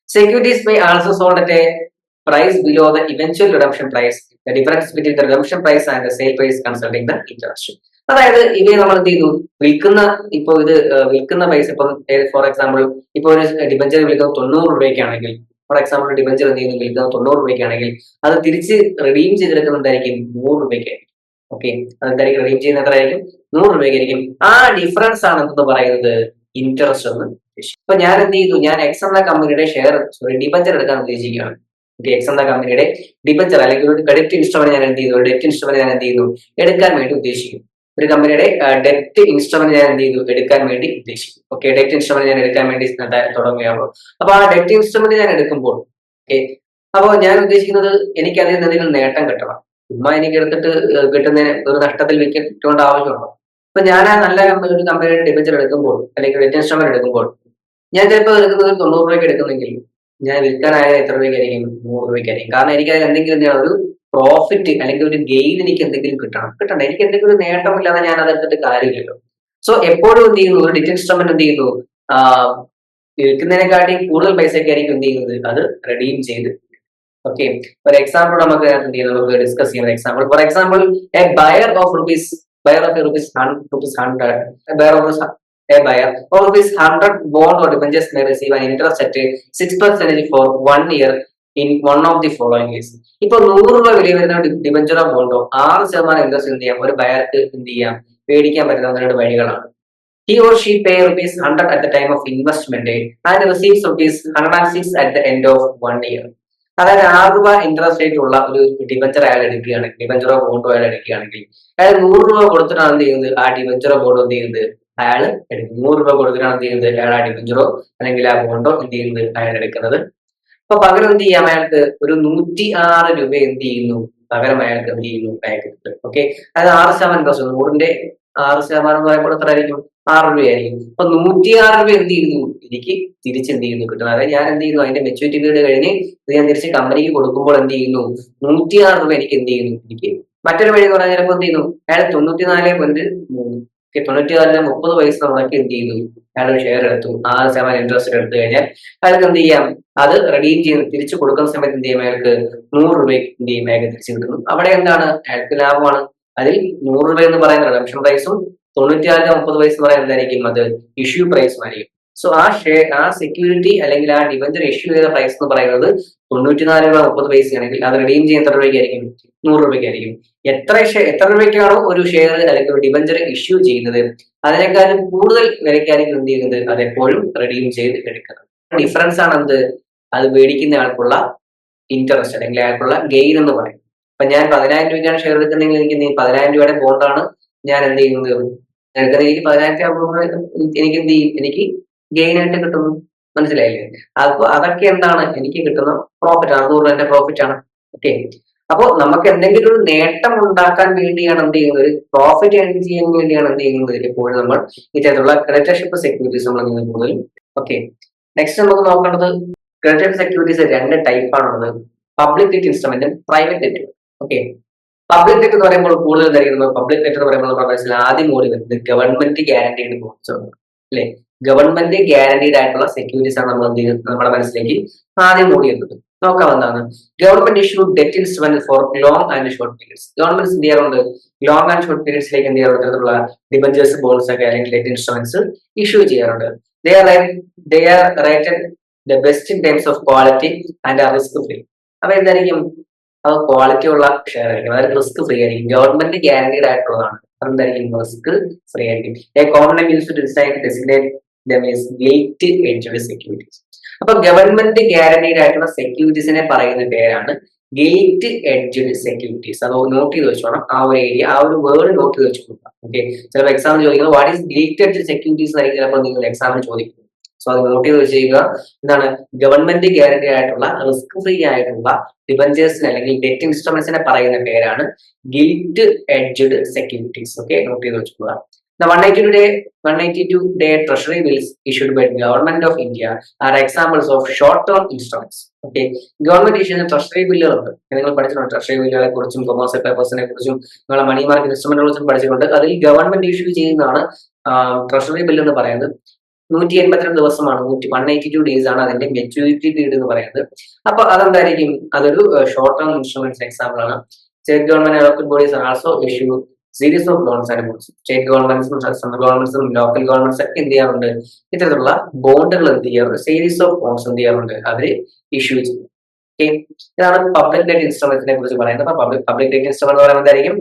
S1: Securities may also sold at a price below the eventual redemption price. The difference between the redemption price and the sale price consulting the interest. അതായത് ഇവയെ നമ്മൾ എന്ത് ചെയ്തു, ഇപ്പൊ ഇത് വിൽക്കുന്ന പൈസ, ഇപ്പം ഫോർ എക്സാമ്പിൾ ഇപ്പൊ ഒരു ഡിബഞ്ചർ വിൽക്കുന്നത് 90 രൂപയ്ക്കാണെങ്കിൽ, ഫോർ എക്സാമ്പിൾ ഡിബഞ്ചർ എന്ത് ചെയ്യുന്നു, വിൽക്കുന്നത് 90 രൂപയ്ക്കാണെങ്കിൽ അത് തിരിച്ച് റിഡീം ചെയ്തെടുക്കുന്നതായിരിക്കും 100 രൂപയ്ക്കായിരിക്കും. ഓക്കെ, അതെന്തായിരിക്കും, റിഡീം ചെയ്യുന്ന എത്രയായിരിക്കും, 100 രൂപയ്ക്കായിരിക്കും. ആ ഡിഫറൻസ് ആണ് എന്തെന്ന് പറയുന്നത് ഇൻട്രസ്റ്റ് എന്ന്. ഇപ്പൊ ഞാൻ എന്ത് ചെയ്തു, ഞാൻ എക്സ് എന്ന കമ്പനിയുടെ ഡിബഞ്ചർ എടുക്കാൻ ഉദ്ദേശിക്കുകയാണ്. ഓക്കെ, എക്സ് എന്ന കമ്പനിയുടെ ഡിബഞ്ചർ അല്ലെങ്കിൽ ഒരു ക്രെഡിറ്റ് ഇൻസ്ട്രുമെന്റ് ഞാൻ എന്ത് ചെയ്യുന്നു, ഡെറ്റ് ഇൻസ്ട്രുമെന്റ് ഞാൻ എന്ത് ചെയ്യുന്നു, എടുക്കാൻ വേണ്ടി ഉദ്ദേശിക്കുന്നു. ഒരു കമ്പനിയുടെ ഡെറ്റ് ഇൻസ്ട്രുമെന്റ് ഞാൻ എന്ത് ചെയ്തു, എടുക്കാൻ വേണ്ടി ഉദ്ദേശിക്കും. ഓക്കെ, ഡെറ്റ് ഇൻസ്ട്രുമെന്റ് ഞാൻ എടുക്കാൻ വേണ്ടി തുടങ്ങുകയാണോ. അപ്പൊ ആ ഡെറ്റ് ഇൻസ്ട്രുമെന്റ് ഞാൻ എടുക്കുമ്പോൾ ഓക്കെ, അപ്പോൾ ഞാൻ ഉദ്ദേശിക്കുന്നത് എനിക്ക് അതിൽ നിന്ന് എന്തെങ്കിലും നേട്ടം കിട്ടണം. ചുമ്മാ എനിക്ക് എടുത്തിട്ട് കിട്ടുന്നതിന് ഒരു നഷ്ടത്തിൽ വിൽക്കേണ്ട ആവശ്യമുണ്ടോ. അപ്പൊ ഞാൻ ആ നല്ല ഒരു കമ്പനിയുടെ ഡിബഞ്ചർ എടുക്കുമ്പോൾ അല്ലെങ്കിൽ ഡെറ്റ് ഇൻസ്ട്രുമെന്റ് എടുക്കുമ്പോൾ ഞാൻ ചിലപ്പോൾ എടുക്കുന്നത് 90 രൂപയ്ക്ക് എടുക്കുന്നെങ്കിൽ ഞാൻ വിൽക്കാനായത് എത്ര രൂപയ്ക്കായിരിക്കും, 100 രൂപയ്ക്കായിരിക്കും. കാരണം എനിക്ക് അതിൽ എന്തെങ്കിലും ഒരു പ്രോഫിറ്റ് അല്ലെങ്കിൽ ഒരു ഗെയിൻ എനിക്ക് എന്തെങ്കിലും കിട്ടണ്ട. എനിക്ക് എന്തെങ്കിലും ഒരു നേട്ടമില്ലാതെ ഞാൻ അതെടുത്തിട്ട് കാര്യമില്ലല്ലോ. സോ എപ്പോഴും എന്ത് ചെയ്യുന്നു, ഒരു ഡെറ്റ് ഇൻസ്ട്രുമെന്റ് എന്ത് ചെയ്യുന്നു, വിൽക്കുന്നതിനെക്കാട്ടി കൂടുതൽ പൈസക്കായിരിക്കും എന്ത് ചെയ്യുന്നത്, അത് റെഡീം ചെയ്ത്. ഓക്കെ, ഒരു എക്സാമ്പിൾ നമുക്ക് എന്ത് ചെയ്യുന്നത്, നമുക്ക് ഡിസ്കസ് ചെയ്യുന്ന example. For example, A buyer of rupees 100, a buyer of rupees 100 bond or debentures may receive an interest at 6% for 1 year in one of the following ways. ഇപ്പൊ 100 രൂപ വില വരുന്ന ഡിബഞ്ചറോ ബോണ്ടോ 6% ഇൻട്രസ്റ്റ് എന്ത് ചെയ്യാം, ഒരു ബയർക്ക് എന്ത് ചെയ്യാം, മേടിക്കാൻ പറ്റുന്ന രണ്ട് വഴികളാണ്. He or she pay rupees 100 at the time of investment and receives rupees 106 at the end of 1 year. അതായത് 6 രൂപ ഇൻട്രസ്റ്റ് റേറ്റ് ഉള്ള ഒരു ഡിബഞ്ചർ അയാൾ എടുക്കുകയാണെങ്കിൽ, ഡിബഞ്ചറോ ബോണ്ടോ അയാൾ എടുക്കുകയാണെങ്കിൽ, അയാൾ 100 രൂപ കൊടുത്തിട്ടാണ് എന്ത് ചെയ്യുന്നത്, ആ ഡിബഞ്ചറോ ബോണ്ടോ എന്ത് ചെയ്യുന്നത്, അയാൾ 100 രൂപ കൊടുത്തിട്ടാണ് എന്ത് ചെയ്യുന്നത്, അയാൾ ആ ഡിബഞ്ചറോ അല്ലെങ്കിൽ ആ ബോണ്ടോ എന്ത് ചെയ്യുന്നത്, അയാൾ എടുക്കുന്നത്. അപ്പൊ പകരം എന്ത് ചെയ്യാം, അയാൾക്ക് ഒരു 106 രൂപ എന്ത് ചെയ്യുന്നു, പകരം അയാൾക്ക് എന്ത് ചെയ്യുന്നു, അയാൾക്ക് കിട്ടും. ഓക്കെ, അതായത് 6% ഇൻട്രസ്റ്റ്, 100ന്റെ 6% എന്ന് പറയുമ്പോൾ എത്ര ആയിരിക്കും, 6 രൂപയായിരിക്കും. അപ്പൊ 106 രൂപ എന്ത് ചെയ്യുന്നു, എനിക്ക് തിരിച്ച് എന്ത് ചെയ്യുന്നു, കിട്ടുന്നത്. അതായത് ഞാൻ എന്ത് ചെയ്യുന്നു, അതിന്റെ മെച്യൂരിറ്റി പീരീഡ് കഴിഞ്ഞ് ഇത് ഞാൻ തിരിച്ച് കമ്പനിക്ക് കൊടുക്കുമ്പോൾ എന്ത് ചെയ്യുന്നു, 106 രൂപ എനിക്ക് എന്ത് ചെയ്യുന്നു, എനിക്ക്. മറ്റൊരു വഴി എന്ന് പറഞ്ഞാൽ ചിലപ്പോൾ എന്ത് ചെയ്യുന്നു, അയാൾ 94.3 94 30 പൈസ മുടക്കി എന്ത് ചെയ്യുന്നു, അയാൾ ഷെയർ എടുത്തു, 6% ഇൻട്രസ്റ്റ് എടുത്തു കഴിഞ്ഞാൽ അയാൾക്ക് എന്ത് ചെയ്യാം, അത് റെഡീം ചെയ്ത് തിരിച്ചു കൊടുക്കുന്ന സമയത്ത് എന്ത് ചെയ്യും, അയാൾക്ക് 100 രൂപയ്ക്ക് എന്ത് ചെയ്യും, അയാൾക്ക് തിരിച്ചു കിട്ടുന്നു. അവിടെ എന്താണ്, അയാൾക്ക് ലാഭമാണ്. അതിൽ 100 രൂപ എന്ന് പറയുന്ന റിഡംഷൻ പ്രൈസും 94.30 പൈസ എന്ന് പറയുന്നത് എന്തായിരിക്കും, അത് ഇഷ്യൂ പ്രൈസും ആയിരിക്കും. സോ ആ സെക്യൂരിറ്റി അല്ലെങ്കിൽ ആ ഡിബഞ്ചർ ഇഷ്യൂ ചെയ്ത പ്രൈസ് എന്ന് പറയുന്നത് 94.30 പൈസയാണെങ്കിൽ അത് റിഡീം ചെയ്യുന്ന എത്ര രൂപയ്ക്കായിരിക്കും, 100 രൂപയ്ക്കായിരിക്കും. എത്ര രൂപയ്ക്കാണോ ഒരു ഷെയർ അല്ലെങ്കിൽ ഒരു ഡിബഞ്ചർ ഇഷ്യൂ ചെയ്യുന്നത് അതിനേക്കാളും കൂടുതൽ വിലയ്ക്കായിരിക്കും എന്ത് ചെയ്യുന്നത്, അത് എപ്പോഴും റിഡീം ചെയ്ത് എടുക്കുന്നത്. ഡിഫറൻസ് ആണ് എന്ത്, അത് മേടിക്കുന്ന ആൾക്കുള്ള ഇൻട്രസ്റ്റ് അല്ലെങ്കിൽ അയാൾക്കുള്ള ഗെയിൻ എന്ന് പറയും. അപ്പൊ ഞാൻ 10,000 രൂപയ്ക്കാണ് ഷെയർ എടുക്കുന്നെങ്കിൽ എനിക്ക് 10,000 രൂപയുടെ ബോണ്ടാണ് ഞാൻ എന്ത് ചെയ്യുന്നത് എടുക്കുന്നത്. എനിക്ക് 10,000 എനിക്ക് എന്ത് ചെയ്യും, എനിക്ക് ഗെയിൻ ആയിട്ട് കിട്ടുന്നു. മനസ്സിലായില്ലേ? അപ്പൊ അതൊക്കെ എന്താണ്, എനിക്ക് കിട്ടുന്ന പ്രോഫിറ്റ് ആണ്, 100 രൂപ പ്രോഫിറ്റ് ആണ്. ഓക്കെ, അപ്പൊ നമുക്ക് എന്തെങ്കിലും ഒരു നേട്ടം ഉണ്ടാക്കാൻ വേണ്ടിയാണ് എന്ത് ചെയ്യുന്നത്, ഒരു പ്രോഫിറ്റ് ഏൺ ചെയ്യാൻ വേണ്ടിയാണ് എന്ത് ചെയ്യുന്നത്, എപ്പോഴും നമ്മൾ ഇത്തരത്തിലുള്ള ക്രെഡിറ്റർഷിപ്പ് സെക്യൂരിറ്റീസ് നമ്മൾ കൂടുതലും. ഓക്കെ, നെക്സ്റ്റ് നമുക്ക് നോക്കേണ്ടത് ക്രെഡിറ്റഡ് സെക്യൂരിറ്റീസ് 2 ടൈപ്പാണുള്ളത്, പബ്ലിക് ഡെറ്റ് ഇൻസ്ട്രുമെന്റും private debt. Okay, public debt എന്ന് പറയുമ്പോൾ കൂടുതൽ എന്തായിരിക്കും, പബ്ലിക് ഡെറ്റ് എന്ന് പറയുമ്പോൾ നമ്മുടെ മനസ്സിൽ ആദ്യം ഓടി വരുന്നത് ഗവൺമെന്റ് ഗ്യാരണ്ടീഡ് ബോണ്ട്സ് ആണ് അല്ലെ. ഗവൺമെന്റ് ഗ്യാരണ്ടീഡ് ആയിട്ടുള്ള സെക്യൂരിറ്റീസ് ആണ് നമ്മൾ എന്ത് ചെയ്യുന്നത്, നമ്മുടെ മനസ്സിലേക്ക് ആദ്യം ഓടി വരുന്നത്. നോക്കാം എന്താണ്, government issue debt instrument for long and short periods. Government എന്ത് ചെയ്യാറുണ്ട്, ലോങ് ആൻഡ് ഷോർട്ട് പീരീഡ്സിലേക്ക് എന്ത് ചെയ്യാറുള്ള ഡിബഞ്ചേഴ്സ്, ബോൺസ് ഒക്കെ അല്ലെങ്കിൽ ഡെറ്റ് ഇൻസ്ട്രുമെന്റ്സ് ഇഷ്യൂ ചെയ്യാറുണ്ട്. They are rated the best in terms of quality and are risk free. അപ്പൊ എന്തായിരിക്കും, അത് ക്വാളിറ്റി ഉള്ള ഷെയർ ആയിരിക്കും, അതായത് റിസ്ക് ഫ്രീ ആയിരിക്കും. ഗവൺമെന്റ് ഗ്യാരണ്ടീഡ് ആയിട്ടുള്ളതാണ്, അതെന്തായിരിക്കും, റിസ്ക് ഫ്രീ ആയിരിക്കും. A common use to designate them as ഗേറ്റ് എഡ്ജ്ഡ് സെക്യൂരിറ്റീസ്. അപ്പൊ ഗവൺമെന്റ് ഗ്യാരണ്ടീഡ് ആയിട്ടുള്ള സെക്യൂരിറ്റീസിനെ പറയുന്ന പേരാണ് ഗേറ്റ് എഡ്ജ്ഡ് സെക്യൂരിറ്റീസ്. അത് നോട്ട് ചെയ്ത് വെച്ചോണം, ആ ഒരു ഏരിയ, ആ ഒരു വേർഡ് നോട്ട് ചെയ്ത് വെച്ചോളാം. ഓക്കെ, ചിലപ്പോൾ എക്സാമിന് ചോദിക്കുന്നത് what is gate edged securities ആയിരിക്കും ചിലപ്പോൾ നിങ്ങൾ എക്സാമിന് ചോദിക്കും. സോ അത് നോട്ട് ചെയ്ത് വെച്ചിരിക്കുക. എന്താണ്, ഗവൺമെന്റ് ഗ്യാരണ്ടി ആയിട്ടുള്ള റിസ്ക് ഫ്രീ ആയിട്ടുള്ള ഡിബഞ്ചേഴ്സിന് അല്ലെങ്കിൽ ഡെറ്റ് ഇൻസ്ട്രുമെന്റ്സിനെ പറയുന്ന പേരാണ് gilt edged securities. Okay, note ചെയ്ത് വെച്ചോളാം. The 182-day treasury bills issued by the government of India are examples of short-term instruments. Okay, government issue ചെയ്യുന്ന ട്രഷറി ബില്ലുകളുണ്ട്. നിങ്ങൾ പഠിച്ചിട്ടുണ്ട് ട്രഷറി ബില്ലുകളെ കുറിച്ചും കൊമേഴ്സ്യൽ പേപ്പേഴ്സിനെ കുറിച്ചും നിങ്ങളെ മണി മാർക്കറ്റ് ഇൻസ്ട്രുമെന്റുകളെ കുറിച്ചും പഠിച്ചിട്ടുണ്ട്. അതിൽ ഗവൺമെന്റ് ഇഷ്യൂ ചെയ്യുന്നതാണ് ട്രഷറി ബില്ല് എന്ന് പറയുന്നത്. 182 ദിവസമാണ്, 182 ഡേയ്സ് ആണ് അതിന്റെ മെച്യൂരിറ്റി പീരീഡ് എന്ന് പറയുന്നത്. അപ്പൊ അതെന്തായിരിക്കും, അതൊരു ഷോർട്ട് ടേം ഇൻസ്ട്രുമെന്റ്സ് എക്സാമ്പിൾ ആണ്. State government allocate bodies also issue series of loans and bonds. State ഗവൺമെന്റ്സും സെൻട്രൽ ഗവൺമെന്റ്സും ലോക്കൽ ഗവൺമെന്റ്സ് ഒക്കെ എന്ത് ചെയ്യാറുണ്ട്, ഇത്തരത്തിലുള്ള ബോണ്ടുകൾ എന്ത് ചെയ്യാറുണ്ട്, സീരീസ് ഓഫ് ബോണ്ട്സ് എന്ത് ചെയ്യാറുണ്ട്, അവര് ഇഷ്യൂ ചെയ്യും. ഓക്കെ, ഇതാണ് പബ്ലിക് ഡെറ്റ് ഇൻസ്ട്രുമെന്റ്സിനെ കുറിച്ച് പറയുന്നത്. അപ്പൊ പബ്ലിക് ഡെറ്റ് ഇൻസ്ട്രുമെന്റ് എന്ന് പറയുന്നത് എന്തായിരിക്കും,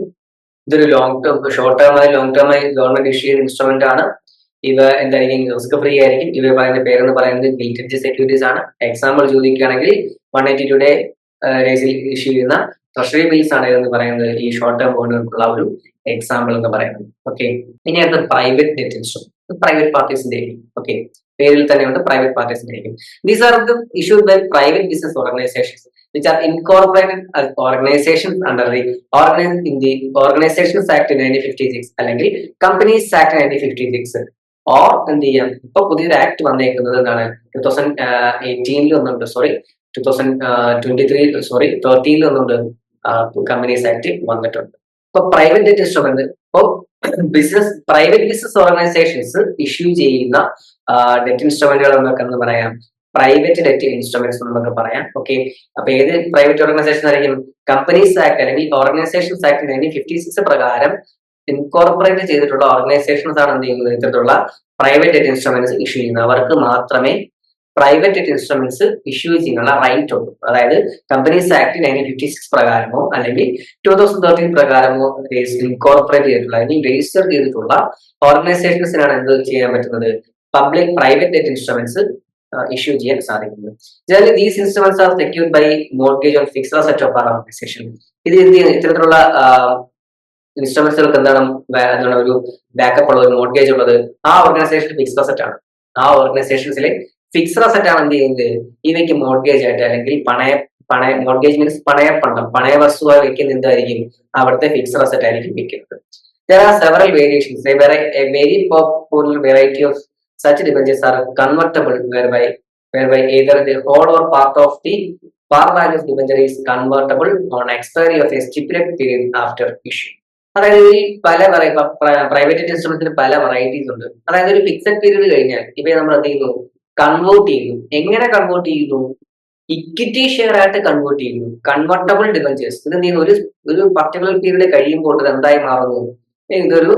S1: ഇതൊരു ലോങ് ടേം, ഷോർട്ട് ടേം ആയി ലോങ് ടേം ആയി ഗവൺമെന്റ് ഇഷ്യൂ ചെയ്ത ഇൻസ്ട്രുമെന്റ് ആണ്. ഇവ എന്തായിരിക്കും, റിസ്ക് ഫ്രീ ആയിരിക്കും. ഇവ പറയുന്ന പേരെന്ന് പറയുന്നത് ഗിൽറ്റ് എഡ്ജ്ഡ് സെക്യൂരിറ്റീസ് ആണ്. എക്സാമ്പിൾ ചോദിക്കുകയാണെങ്കിൽ 182-day ഡേയ്സിൽ ഇഷ്യൂ ചെയ്യുന്ന ട്രഷറി ബിൽസ് ആണ് എന്ന് പറയുന്നത് ഈ ഷോർട്ട് ടേം ബോണ്ടുകൾക്കുള്ള ഒരു എക്സാമ്പിൾ എന്ന് പറയുന്നത്. ഓക്കെ, ഇനി അടുത്ത പ്രൈവറ്റ് ഡെറ്റ് ഇൻസ്ട്രുമെന്റ്, പ്രൈവറ്റ് പാർട്ടീസിന്റെ ആയിരിക്കും. ഓക്കെ, പേരിൽ തന്നെയുണ്ട് പ്രൈവറ്റ് പാർട്ടീസിന്റെ ആയിരിക്കും. These are the issued by private business organisations which are incorporated as organizations under the Organizations Act 1956 അല്ലെങ്കിൽ Companies Act 1956 ഓർ എന്ത് ചെയ്യാം, ഇപ്പൊ പുതിയൊരു ആക്ട് വന്നേക്കുന്നത് എന്താണ് 2018 വന്നുണ്ട്, 2013 വന്നുണ്ട്, കമ്പനീസ് ആക്ട് വന്നിട്ടുണ്ട്. ഇപ്പൊ പ്രൈവറ്റ് ഡെറ്റ് ഇൻസ്ട്രുമെന്റ്, ഇപ്പൊ പ്രൈവറ്റ് ബിസിനസ് ഓർഗനൈസേഷൻസ് ഇഷ്യൂ ചെയ്യുന്ന ഡെറ്റ് ഇൻസ്ട്രുമെന്റുകൾ എന്നൊക്കെ എന്ന് പറയാം പ്രൈവറ്റ് ഡെറ്റ് ഇൻസ്ട്രുമെന്റ്സ് നമുക്ക് പറയാം. ഓക്കെ, അപ്പൊ ഏത് പ്രൈവറ്റ് ഓർഗനൈസേഷൻ ആയിരിക്കും? കമ്പനീസ് ആക്ട് അല്ലെങ്കിൽ ഓർഗനൈസേഷൻസ് ആക്ട് 1956 പ്രകാരം ഇൻകോർപ്പറേറ്റ് ചെയ്തിട്ടുള്ള ഓർഗനൈസേഷൻസ് ആണ് എന്ത് ചെയ്യുന്നത്, ഇത്തരത്തിലുള്ള പ്രൈവറ്റ് ഡെറ്റ് ഇൻസ്ട്രുമെന്റ്സ് ഇഷ്യൂ ചെയ്യുന്നത്. അവർക്ക് മാത്രമേ പ്രൈവറ്റ് ഡെറ്റ് ഇൻസ്ട്രുമെന്റ്സ് ഇഷ്യൂ ചെയ്യാനുള്ള റൈറ്റ് ഉള്ളൂ. അതായത് കമ്പനീസ് ആക്ട് 1956 പ്രകാരമോ അല്ലെങ്കിൽ 2013 പ്രകാരമോ ഇൻകോർപ്പറേറ്റ് ചെയ്തിട്ടുള്ള അല്ലെങ്കിൽ രജിസ്റ്റർ ചെയ്തിട്ടുള്ള ഓർഗനൈസേഷൻസിനാണ് എന്ത് ചെയ്യാൻ പറ്റുന്നത്, പ്രൈവറ്റ് ഡെറ്റ് ഇൻസ്ട്രുമെന്റ്സ് ഇഷ്യൂ ചെയ്യാൻ സാധിക്കുന്നത്. Generally these instruments are secured by mortgage on fixed asset of our organisation. ഇത്തരത്തിലുള്ള ഇൻസ്ട്രുമെന്റ്സുകൾക്ക് എന്താണ് ഒരു ബാക്കപ്പ് ഉള്ളത്, മോർഗേജ് ഉള്ളത് ആ ഓർഗനൈസേഷൻ ഫിക്സ്ഡ് അസറ്റ് ആണ്. ആ ഓർഗനൈസേഷൻസിലെ ഫിക്സ്ഡ് അസറ്റ് ആണ് എന്ത് ചെയ്യുന്നത്, ഇവയ്ക്ക് മോർഗേജ് ആയിട്ട് അല്ലെങ്കിൽ മോർഗേജ് മീൻസ് പണയ വസ്തുവായി വെക്കുന്ന എന്തായിരിക്കും, അവിടുത്തെ ഫിക്സ്ഡ് അസറ്റ് ആയിരിക്കും വെക്കുന്നത്. There are several variations. A very popular variety of such debentures are convertible, whereby either the whole or part of the par value of debenture is convertible on expiry of a stipulated period after issue. അതായത് ഈ പല പ്രൈവറ്റ് ഇൻസ്ട്രുമെന്റ്സിന് പല വെറൈറ്റീസ് ഉണ്ട്. അതായത് ഒരു ഫിക്സഡ് പീരീഡ് കഴിഞ്ഞാൽ ഇവയെ നമ്മൾ എന്ത് ചെയ്യുന്നു, കൺവേർട്ട് ചെയ്യുന്നു. എങ്ങനെ കൺവേർട്ട് ചെയ്യുന്നു? ഇക്വിറ്റി ഷെയർ ആയിട്ട് കൺവേർട്ട് ചെയ്യുന്നു. കൺവർട്ടബിൾ ഡിബഞ്ചേഴ്സ് ഇത് എന്ത് ചെയ്യുന്നു, ഒരു പർട്ടിക്കുലർ പീരീഡ് കഴിയുമ്പോൾ ഇത് എന്തായി മാറുന്നു, ഇതൊരു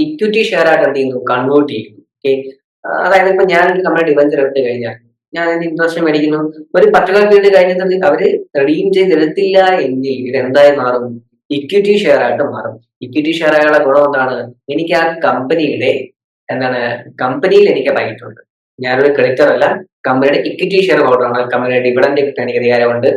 S1: ഇക്വിറ്റി ഷെയർ ആയിട്ട് എന്ത് ചെയ്യുന്നു, കൺവേർട്ട് ചെയ്യുന്നു. ഓക്കെ, അതായത് ഇപ്പൊ ഞാൻ നമ്മുടെ ഡിബഞ്ചർ എടുത്തു കഴിഞ്ഞാൽ ഞാൻ ഇൻട്രസ്റ്റ് മേടിക്കുന്നു, ഒരു പർട്ടിക്കുലർ പീരീഡ് കഴിഞ്ഞിട്ട് അവര് റെഡീം ചെയ്തെടുത്തില്ല എങ്കിൽ ഇത് എന്തായി മാറും, ഇക്വിറ്റി ഷെയർ ആയിട്ട് മാറും. ഇക്വിറ്റി ഷെയർ ആയുള്ള ഗുണം എന്താണ്, എനിക്ക് ആ കമ്പനിയിൽ എനിക്ക് റൈറ്റ് ഉണ്ട്. ഞാനൊരു ക്രെഡിറ്റർ അല്ല, കമ്പനിയുടെ ഇക്വിറ്റി ഷെയർ ഹോൾഡറാണ്. കമ്പനിയുടെ ഡിവിഡൻഡ് കിട്ടാൻ എനിക്ക് അധികാരമുണ്ട്,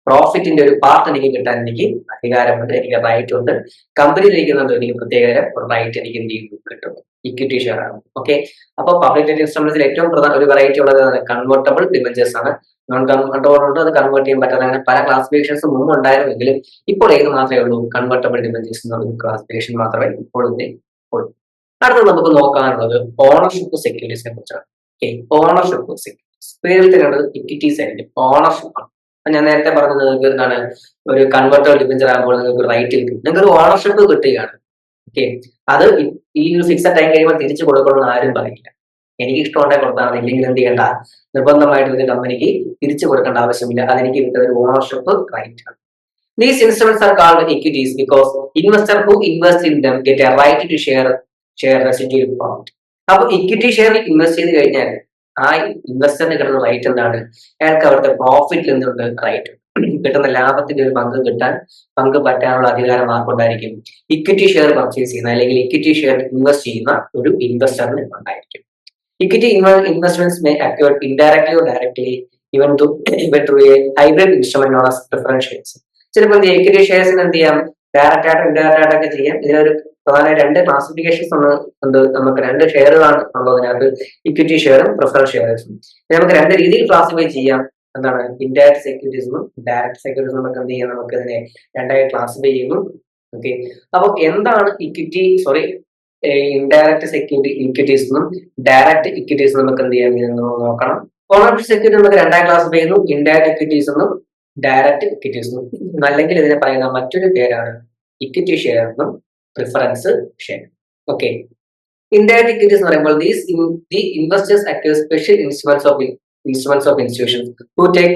S1: പ്രോഫിറ്റിന്റെ ഒരു പാർട്ട് എനിക്ക് കിട്ടാൻ എനിക്ക് അധികാരമുണ്ട്, എനിക്ക് റൈറ്റ് ഉണ്ട്. കമ്പനിയിലിരിക്കുന്നത് എനിക്ക് പ്രത്യേക റൈറ്റ് എനിക്ക് എന്ത് ചെയ്യുന്നു, കിട്ടുന്നു. ഇക്വിറ്റി ഷെയർ ആണ്. ഓക്കെ, അപ്പൊ പബ്ലിക് ഡെറ്റ് ഇൻസ്ട്രുമെന്റ്സിൽ ഏറ്റവും ഒരു വെറൈറ്റി ഉള്ളത് കൺവേർട്ടബിൾ ഡിബഞ്ചേഴ്സ് ആണ്. നോൺ കൺവേർട്ടബിൾ ഉണ്ട്, അത് കൺവേർട്ട് ചെയ്യാൻ പറ്റാതെ അങ്ങനെ പല ക്ലാസിഫിക്കേഷൻസ് മുമ്പ് ഉണ്ടായിരുന്നെങ്കിലും ഇപ്പോൾ ഏത് മാത്രമേ ഉള്ളൂ, കൺവേർട്ടബിൾ ഡിബഞ്ചേഴ്സ് എന്നുള്ള ക്ലാസിഫിക്കേഷൻ മാത്രമേ ഇപ്പോൾ ഉള്ളൂ. അടുത്തത് നമുക്ക് നോക്കാനുള്ളത് ഓണർഷിപ്പ് സെക്യൂരിറ്റീസിനെ കുറിച്ചാണ്. ഓക്കെ, ഓണർഷിപ്പ് സെക്യൂരിറ്റീസ് പേരിൽ തന്നെയുള്ളത് ഇക്വിറ്റീസ് ആയിരിക്കും, ഓണർഷിപ്പ് ആണ്. ഞാൻ നേരത്തെ പറഞ്ഞത് നിങ്ങൾക്ക് എന്താണ്, ഒരു കൺവേർട്ടബിൾ ഡിബഞ്ചർ ആകുമ്പോൾ നിങ്ങൾക്ക് റൈറ്റ് കിട്ടും, നിങ്ങൾക്ക് ഒരു ഓണർഷിപ്പ് കിട്ടുകയാണ്. ഓക്കെ, അത് ഈ ഒരു ഫിക്സഡ് ടൈം കഴിയുമ്പോൾ തിരിച്ചു കൊടുക്കണമെന്ന് ആരും പറയില്ല. എനിക്ക് ഇഷ്ടമുണ്ടെങ്കിൽ കൊടുത്താൽ മതി, ഇല്ലെങ്കിൽ എന്ത് ചെയ്യേണ്ട, നിർബന്ധമായിട്ട് ഒരു കമ്പനിക്ക് തിരിച്ചു കൊടുക്കേണ്ട ആവശ്യമില്ല. അതെനിക്ക് കിട്ടുന്ന ഒരു ഓണർഷിപ്പ് റൈറ്റ് ആണ്. These instruments are called equities because investor who invest in them get a right to share residual profit. അപ്പൊ ഇക്വിറ്റി ഷെയറിൽ ഇൻവെസ്റ്റ് ചെയ്ത് കഴിഞ്ഞാൽ ആ ഇൻവെസ്റ്ററിന് കിട്ടുന്ന റൈറ്റ് എന്താണ്, അയാൾക്ക് അവിടുത്തെ പ്രോഫിറ്റിൽ എന്തുണ്ട്, റൈറ്റ്. കിട്ടുന്ന ലാഭത്തിന്റെ ഒരു പങ്ക് പറ്റാനുള്ള അധികാരം ആർക്കുണ്ടായിരിക്കും, ഇക്വിറ്റി ഷെയർ പർച്ചേസ് ചെയ്യുന്ന അല്ലെങ്കിൽ ഇക്വിറ്റി ഷെയർ ഇൻവെസ്റ്റ് ചെയ്യുന്ന ഒരു ഇൻവെസ്റ്ററിന് ഉണ്ടായിരിക്കും. Equity investments may acquire indirectly or directly even through a hybrid instrument known as preference shares. ചിലപ്പോൾ ഇക്വിറ്റി ഷെയർസിന് എന്ത് ചെയ്യാം, ഡയറക്റ്റ് ആയിട്ട് ഇൻഡയറക്റ്റ് ആയിട്ടൊക്കെ ചെയ്യാം. ഇതിനൊരു പ്രധാന രണ്ട് ക്ലാസിഫിക്കേഷൻസ് ഉണ്ട്. നമുക്ക് രണ്ട് ഷെയറുകളാണ് ഉള്ളതിനകത്ത്, ഇക്വിറ്റി ഷെയറും പ്രിഫറൻസ് ഷെയർസും. നമുക്ക് രണ്ട് രീതിയിൽ ക്ലാസിഫൈ ചെയ്യാം. എന്താണ്, ഇൻഡയറക്ട് സെക്യൂരിറ്റീസും ഡയറക്ട് സെക്യൂരിറ്റീസും നമുക്ക് എന്ത് ചെയ്യാം, നമുക്ക് ഇതിനെ രണ്ടായി ക്ലാസിഫൈ ചെയ്യുന്നു. ഓക്കെ, അപ്പൊ എന്താണ് ഇൻഡയറക്ട് ഇക്വിറ്റീസ് എന്നും ഡയറക്ട് ഇക്വിറ്റീസ് നമുക്ക് എന്ത് ചെയ്യാൻ നോക്കണം. ഓണർഷിപ്പ് സെക്യൂരിറ്റി നമുക്ക് രണ്ടായി ക്ലാസിഫൈ ചെയ്യുന്നു, ഇൻഡയറക്ട് ഇക്വിറ്റീസ് എന്നും ഡയറക്ട് ഇക്വിറ്റീസ് എന്നും. അല്ലെങ്കിൽ ഇതിനെ പറയുന്ന മറ്റൊരു പേരാണ് ഇക്വിറ്റി ഷെയർ എന്നും preference share. Okay, indirect equities എന്ന് പറയുമ്പോൾ the investors acquire special instruments of institutions who take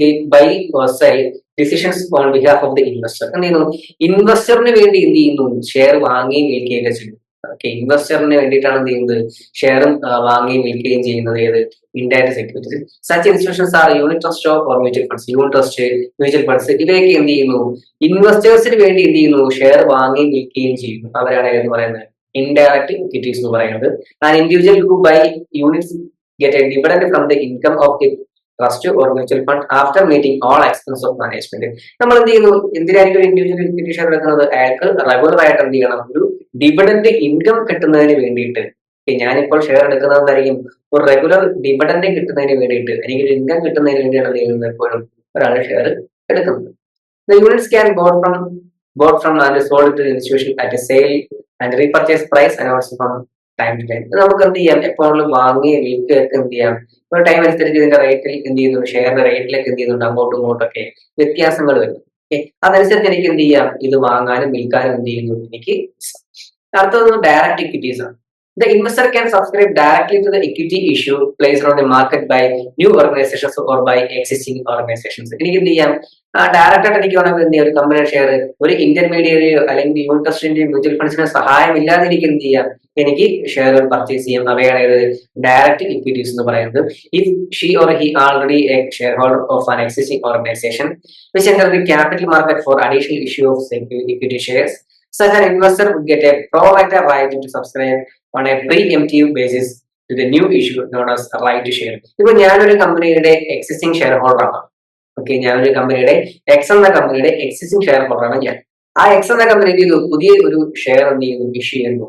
S1: the buy or sell decisions on behalf of the investor. എന്ത് ചെയ്യുന്നു, ഇൻവെസ്റ്ററിന് വേണ്ടി എന്ത് ചെയ്യുന്നു, ഷെയർ വാങ്ങുകയും വിൽക്കുകയൊക്കെ ചെയ്യുന്നു. ഓക്കെ, ഇൻവെസ്റ്ററിന് വേണ്ടിയിട്ടാണ് എന്ത് ചെയ്യുന്നത്, ഷെയറും വാങ്ങുകയും വിൽക്കുകയും ചെയ്യുന്നത് ഏത്, indirect securities. Such institutions R unit trust or mutual funds. Unit trust, mutual funds ഇവയൊക്കെ എന്ത് ചെയ്യുന്നു, ഇൻവെസ്റ്റേഴ്സിന് വേണ്ടി എന്ത് ചെയ്യുന്നു, ഷെയർ വാങ്ങുകയും വിൽക്കുകയും ചെയ്യുന്നു. അവരാണ് എന്ന് പറയുന്നത് ഇൻഡയറക്ട് ഇക്വിറ്റീസ് എന്ന് പറയുന്നത്. And individual who buy units get a dividend from the income of the trust or mutual fund after meeting all expense of management. നമ്മൾ എന്ത് ചെയ്യുന്നു, എന്തിനായിരിക്കും ഒരു ഇൻഡിവിജ്വൽ ഇക്വിറ്റി ഷെയർ എടുക്കുന്നത്? അയാൾക്ക് റെഗുലർ ആയിട്ട് എന്ത് ചെയ്യണം, ഒരു ഡിവിഡന്റ് ഇൻകം കിട്ടുന്നതിന് വേണ്ടിയിട്ട്. ഞാനിപ്പോൾ ഷെയർ എടുക്കുന്നതായിരിക്കും ഒരു റെഗുലർ ഡിവിഡന്റ് കിട്ടുന്നതിന് വേണ്ടിയിട്ട്, എനിക്കൊരു ഇൻകം കിട്ടുന്നതിന് വേണ്ടിയാണ് എന്ത് ചെയ്യുന്നത്, എപ്പോഴും ഒരാൾ ഷെയർ എടുക്കുന്നത്. The units can bought from and sold to the institution at a sale and repurchase price announced from time to time. നമുക്ക് എന്ത് ചെയ്യാം, എപ്പോഴും വാങ്ങി വിൽക്കുകയൊക്കെ എന്ത് ചെയ്യാം, ഒരു ടൈം അനുസരിച്ച് ഇതിന്റെ റേറ്റിൽ എന്ത് ചെയ്യുന്നുണ്ട്, ഷെയറിന്റെ റേറ്റിലൊക്കെ എന്ത് ചെയ്യുന്നുണ്ട്, അങ്ങോട്ടും ഇങ്ങോട്ടൊക്കെ വ്യത്യാസങ്ങൾ വരും. അതനുസരിച്ച് എനിക്ക് എന്ത് ചെയ്യാം, ഇത് വാങ്ങാനും വിൽക്കാനും എന്ത് ചെയ്യുന്നു, എനിക്ക്. അടുത്തത് ഡയറക്റ്റ് ഇക്വിറ്റീസ് ആണ്. The investor can subscribe directly to the equity issue placed on the market by new organizations or by existing organizations. എനിക്ക് എന്ത് ചെയ്യാം, ഡയറക്റ്റ് ആയിട്ട് എനിക്ക് വേണമെങ്കിൽ എന്ത് ചെയ്യാം, ഒരു കമ്പനി ഷെയർ ഒരു ഇന്റർമീഡിയറിയോ അല്ലെങ്കിൽ യൂണിറ്റ് ട്രസ്റ്റിന്റെയോ മ്യൂച്വൽ ഫണ്ട്സിന്റെ സഹായമില്ലാതെ എനിക്ക് എന്ത് ചെയ്യാം, എനിക്ക് ഷെയറുകൾ പർച്ചേസ് ചെയ്യാം. അവയാണ് ഡയറക്റ്റ് ഇക്വിറ്റീസ് എന്ന് പറയുന്നത്. If she or he already A share holder of an existing organisation which enter the capital market for additional issue of equity shares, such an investor would get a pro rata right to subscribe on a pre-emptive basis to the new issue known as right to share. ഇപ്പൊ ഞാനൊരു കമ്പനിയുടെ എക്സിസ്റ്റിംഗ് ഷെയർ ഹോൾഡർ ആണ്. ഞാനൊരു കമ്പനിയുടെ എക്സ് എന്ന കമ്പനിയുടെ എക്സിസ്റ്റിംഗ് ഷെയർ ഹോൾഡർ ആണ് ഞാൻ. ആ എക്സ് എന്ന കമ്പനിക്ക് പുതിയ ഒരു ഷെയർ എന്ത് ചെയ്യുന്നു, ഇഷ്യൂ ചെയ്യുന്നു.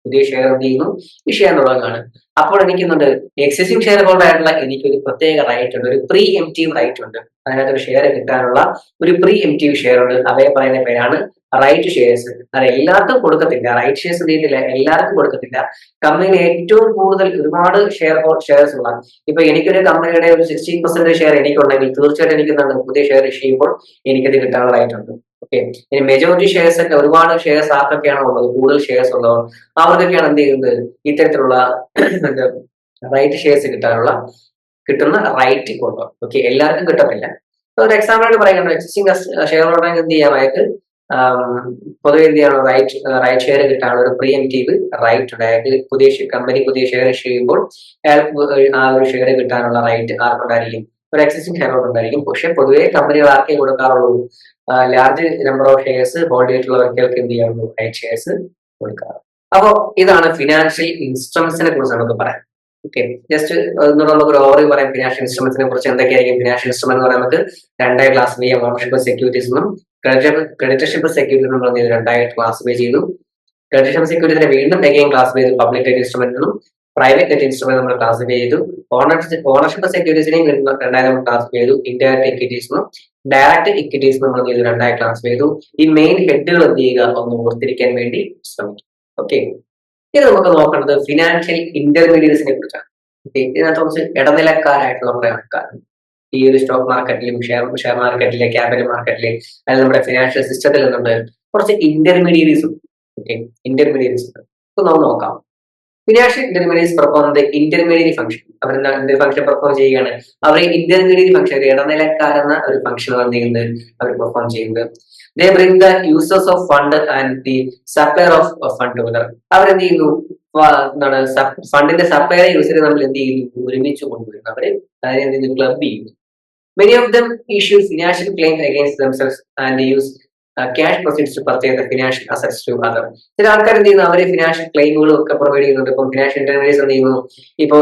S1: പുതിയ ഷെയർ എന്ത് ചെയ്യുന്നു, ഇഷ്യൂ ചെയ്യാൻ തുടങ്ങുകയാണ്. അപ്പോൾ എനിക്കുന്നുണ്ട് എക്സിസ്റ്റിംഗ് ഷെയർ ഹോൾഡർ ആയിട്ടുള്ള എനിക്കൊരു പ്രത്യേക റൈറ്റ് ഉണ്ട്, ഒരു പ്രീ എംപ്റ്റീവ് റൈറ്റ് ഉണ്ട്. അതിനകത്ത് ഒരു ഷെയർ കിട്ടാനുള്ള ഒരു പ്രീ എംപ്റ്റീവ് ഷെയർ ഉണ്ട്. അവയെ പറയുന്ന പേരാണ് റൈറ്റ് ഷെയർസ്. അത് എല്ലാവർക്കും കൊടുക്കത്തില്ല, റൈറ്റ് ഷെയർസ് ചെയ്തില്ല, എല്ലാവർക്കും കൊടുക്കത്തില്ല. കമ്പനിയിൽ ഏറ്റവും കൂടുതൽ ഒരുപാട് ഷെയർസ് ഉള്ള, ഇപ്പൊ എനിക്കൊരു കമ്പനിയുടെ ഒരു 60% ഷെയർ എനിക്കുണ്ടെങ്കിൽ തീർച്ചയായിട്ടും എനിക്ക് പുതിയ ഷെയർ ഇഷ്യൂ ചെയ്യുമ്പോൾ എനിക്കത് കിട്ടാനുള്ള റൈറ്റ് ഉണ്ട്. ഇനി മെജോറിറ്റി ഷെയർസ് ഒക്കെ ഒരുപാട് ഷെയർസ് ആർക്കൊക്കെയാണോ ഉള്ളത്, കൂടുതൽ ഷെയർസ് ഉള്ളവർ, അവർക്കൊക്കെയാണ് എന്ത് ചെയ്യുന്നത്, ഇത്തരത്തിലുള്ള റൈറ്റ് ഷെയർസ് കിട്ടുന്ന റൈറ്റ് കൊണ്ടോ. എല്ലാവർക്കും കിട്ടത്തില്ല. ഒരു എക്സാമ്പിൾ ആയിട്ട് പറയുകയാണ്, എക്സിസ്റ്റിംഗ് ഷെയർ ഹോൾഡർ എന്ത് ചെയ്യാം, അയാൾക്ക് പൊതുവെ എന്ത് ചെയ്യണം, റൈറ്റ് ഷെയർ കിട്ടാനുള്ള ഒരു പ്രീ എംപ്റ്റീവ് റൈറ്റ് ഉണ്ട്. അയാൾക്ക് പുതിയ ഷെയർ ഇഷ്യൂ ചെയ്യുമ്പോൾ അയാൾക്ക് ആ ഒരു ഷെയർ കിട്ടാനുള്ള റൈറ്റ് ആർക്കുണ്ടായിരിക്കും, ഒരു എക്സിസ്റ്റിംഗ് ഷെയർ ഹോൾഡർ ഉണ്ടായിരിക്കും. പക്ഷെ പൊതുവെ കമ്പനികൾ ആർക്കേ കൊടുക്കാറുള്ളൂ, large number of shares hold ചെയ്തിട്ടുള്ളവർക്കൊക്കെ എന്ത് ചെയ്യാറുള്ളൂ, റൈറ്റ് ഷെയർസ് കൊടുക്കാറ്. അപ്പോൾ ഇതാണ് ഫിനാൻഷ്യൽ ഇൻസ്ട്രുമെന്റ്സിനെ കുറിച്ച് നമുക്ക് പറയാം. ജസ്റ്റ് നമുക്ക് ഒരു ഓവർ പറയാം ഫിനാൻഷ്യൽ ഇൻസ്ട്രുമെന്റ്സിനെ കുറിച്ച്. എന്തൊക്കെയായിരിക്കും ഫിനാൻഷ്യൽ ഇൻസ്ട്രുമെന്റ് എന്ന് പറയാൻ നമുക്ക് രണ്ടായി ക്ലാസ് ചെയ്യാം. ഓണർഷിപ്പ് സെക്യൂരിറ്റീസ് എന്നും ക്രെഡിറ്റർഷിപ്പ് സെക്യൂരിറ്റി എന്നും പറഞ്ഞ രണ്ടായി ക്ലാസ് പേ ചെയ്തു. ക്രെഡിറ്റർഷിപ്പ് സെക്യൂരിറ്റിനെ വീണ്ടും അഗൈൻ ക്ലാസ് ചെയ്തു പബ്ലിക് ഡെറ്റ് ഇൻസ്ട്രുമെന്റ് എന്നും പ്രൈവറ്റ് ഡെറ്റ് ഇൻസ്ട്രുമെന്റ് നമ്മൾ ക്ലാസ് ചെയ്തു. ഓണർഷിപ്പ് സെക്യൂരിറ്റീസിനെയും രണ്ടായി നമ്മൾ ക്ലാസ് ചെയ്തു. ഇൻഡയറക്ട് ഇക്വിറ്റീസ് എന്നും ഡയറക്ട് ഇക്വിറ്റീസ് നമ്മൾ ചെയ്തു രണ്ടായി ക്ലാസ് ചെയ്തു. ഈ മെയിൻ ഹെഡുകൾ എന്ത് ചെയ്യുക, ഒന്ന് ഓർത്തിരിക്കാൻ വേണ്ടി ശ്രമിക്കും. ഇത് നമുക്ക് നോക്കേണ്ടത് ഫിനാൻഷ്യൽ ഇന്റർമീഡിയറ്റ്സിനെ കുറിച്ചാണ്. ഇതിനകത്ത് കുറച്ച് ഇടനിലക്കാരായിട്ടുള്ള കുറെ ആൾക്കാർ ഈ ഒരു സ്റ്റോക്ക് മാർക്കറ്റിലും ഷെയർ മാർക്കറ്റിലെ ക്യാപിറ്റൽ മാർക്കറ്റിലെ അല്ലെങ്കിൽ നമ്മുടെ ഫിനാൻഷ്യൽ സിസ്റ്റത്തിൽ നിന്നുണ്ട് കുറച്ച് ഇന്റർമീഡിയറ്റ്സും. ഇന്റർമീഡിയറ്റ്സ് നമുക്ക് നോക്കാം. Financial intermediates perform the intermediate function. അവരെന്താ എന്തൊരു ഫംഗ്ഷൻ പെർഫോം ചെയ്യുകയാണ്, അവർ ഇന്റർമീഡിയറ്റ് ഫംഗ്ഷൻ, ഇടനിലക്കാരെന്ന ഒരു ഫംഗ്ഷൻ ചെയ്യുന്നത് അവർ പെർഫോം ചെയ്യുന്നത്. They bring the users of fund and the supplier of fund together. അവരെന്ത് ചെയ്യുന്നു, ഫണ്ടിന്റെ സപ്ലയറെ യൂസറെ നമ്മൾ എന്ത് ചെയ്യുന്നു, ഒരുമിച്ച് കൊണ്ടുവരുന്നു. അവരെ അതിനെ ക്ലബ് ചെയ്യുന്നു. Many of them issue financial claims against themselves and use cash proceeds to purchase the financial assets to other. ചില ആൾക്കാർ എന്ത് ചെയ്യുന്നു, അവരെ ഫിനാൻഷ്യൽ ക്ലെയിമുകളും ഒക്കെ പ്രൊവൈഡ് ചെയ്യുന്നുണ്ട്. ഇപ്പൊ ഫിനാൻഷ്യൽ ഇന്റർമീഡിയറ്റ്സ് എന്ത് ചെയ്യുന്നു, ഇപ്പൊ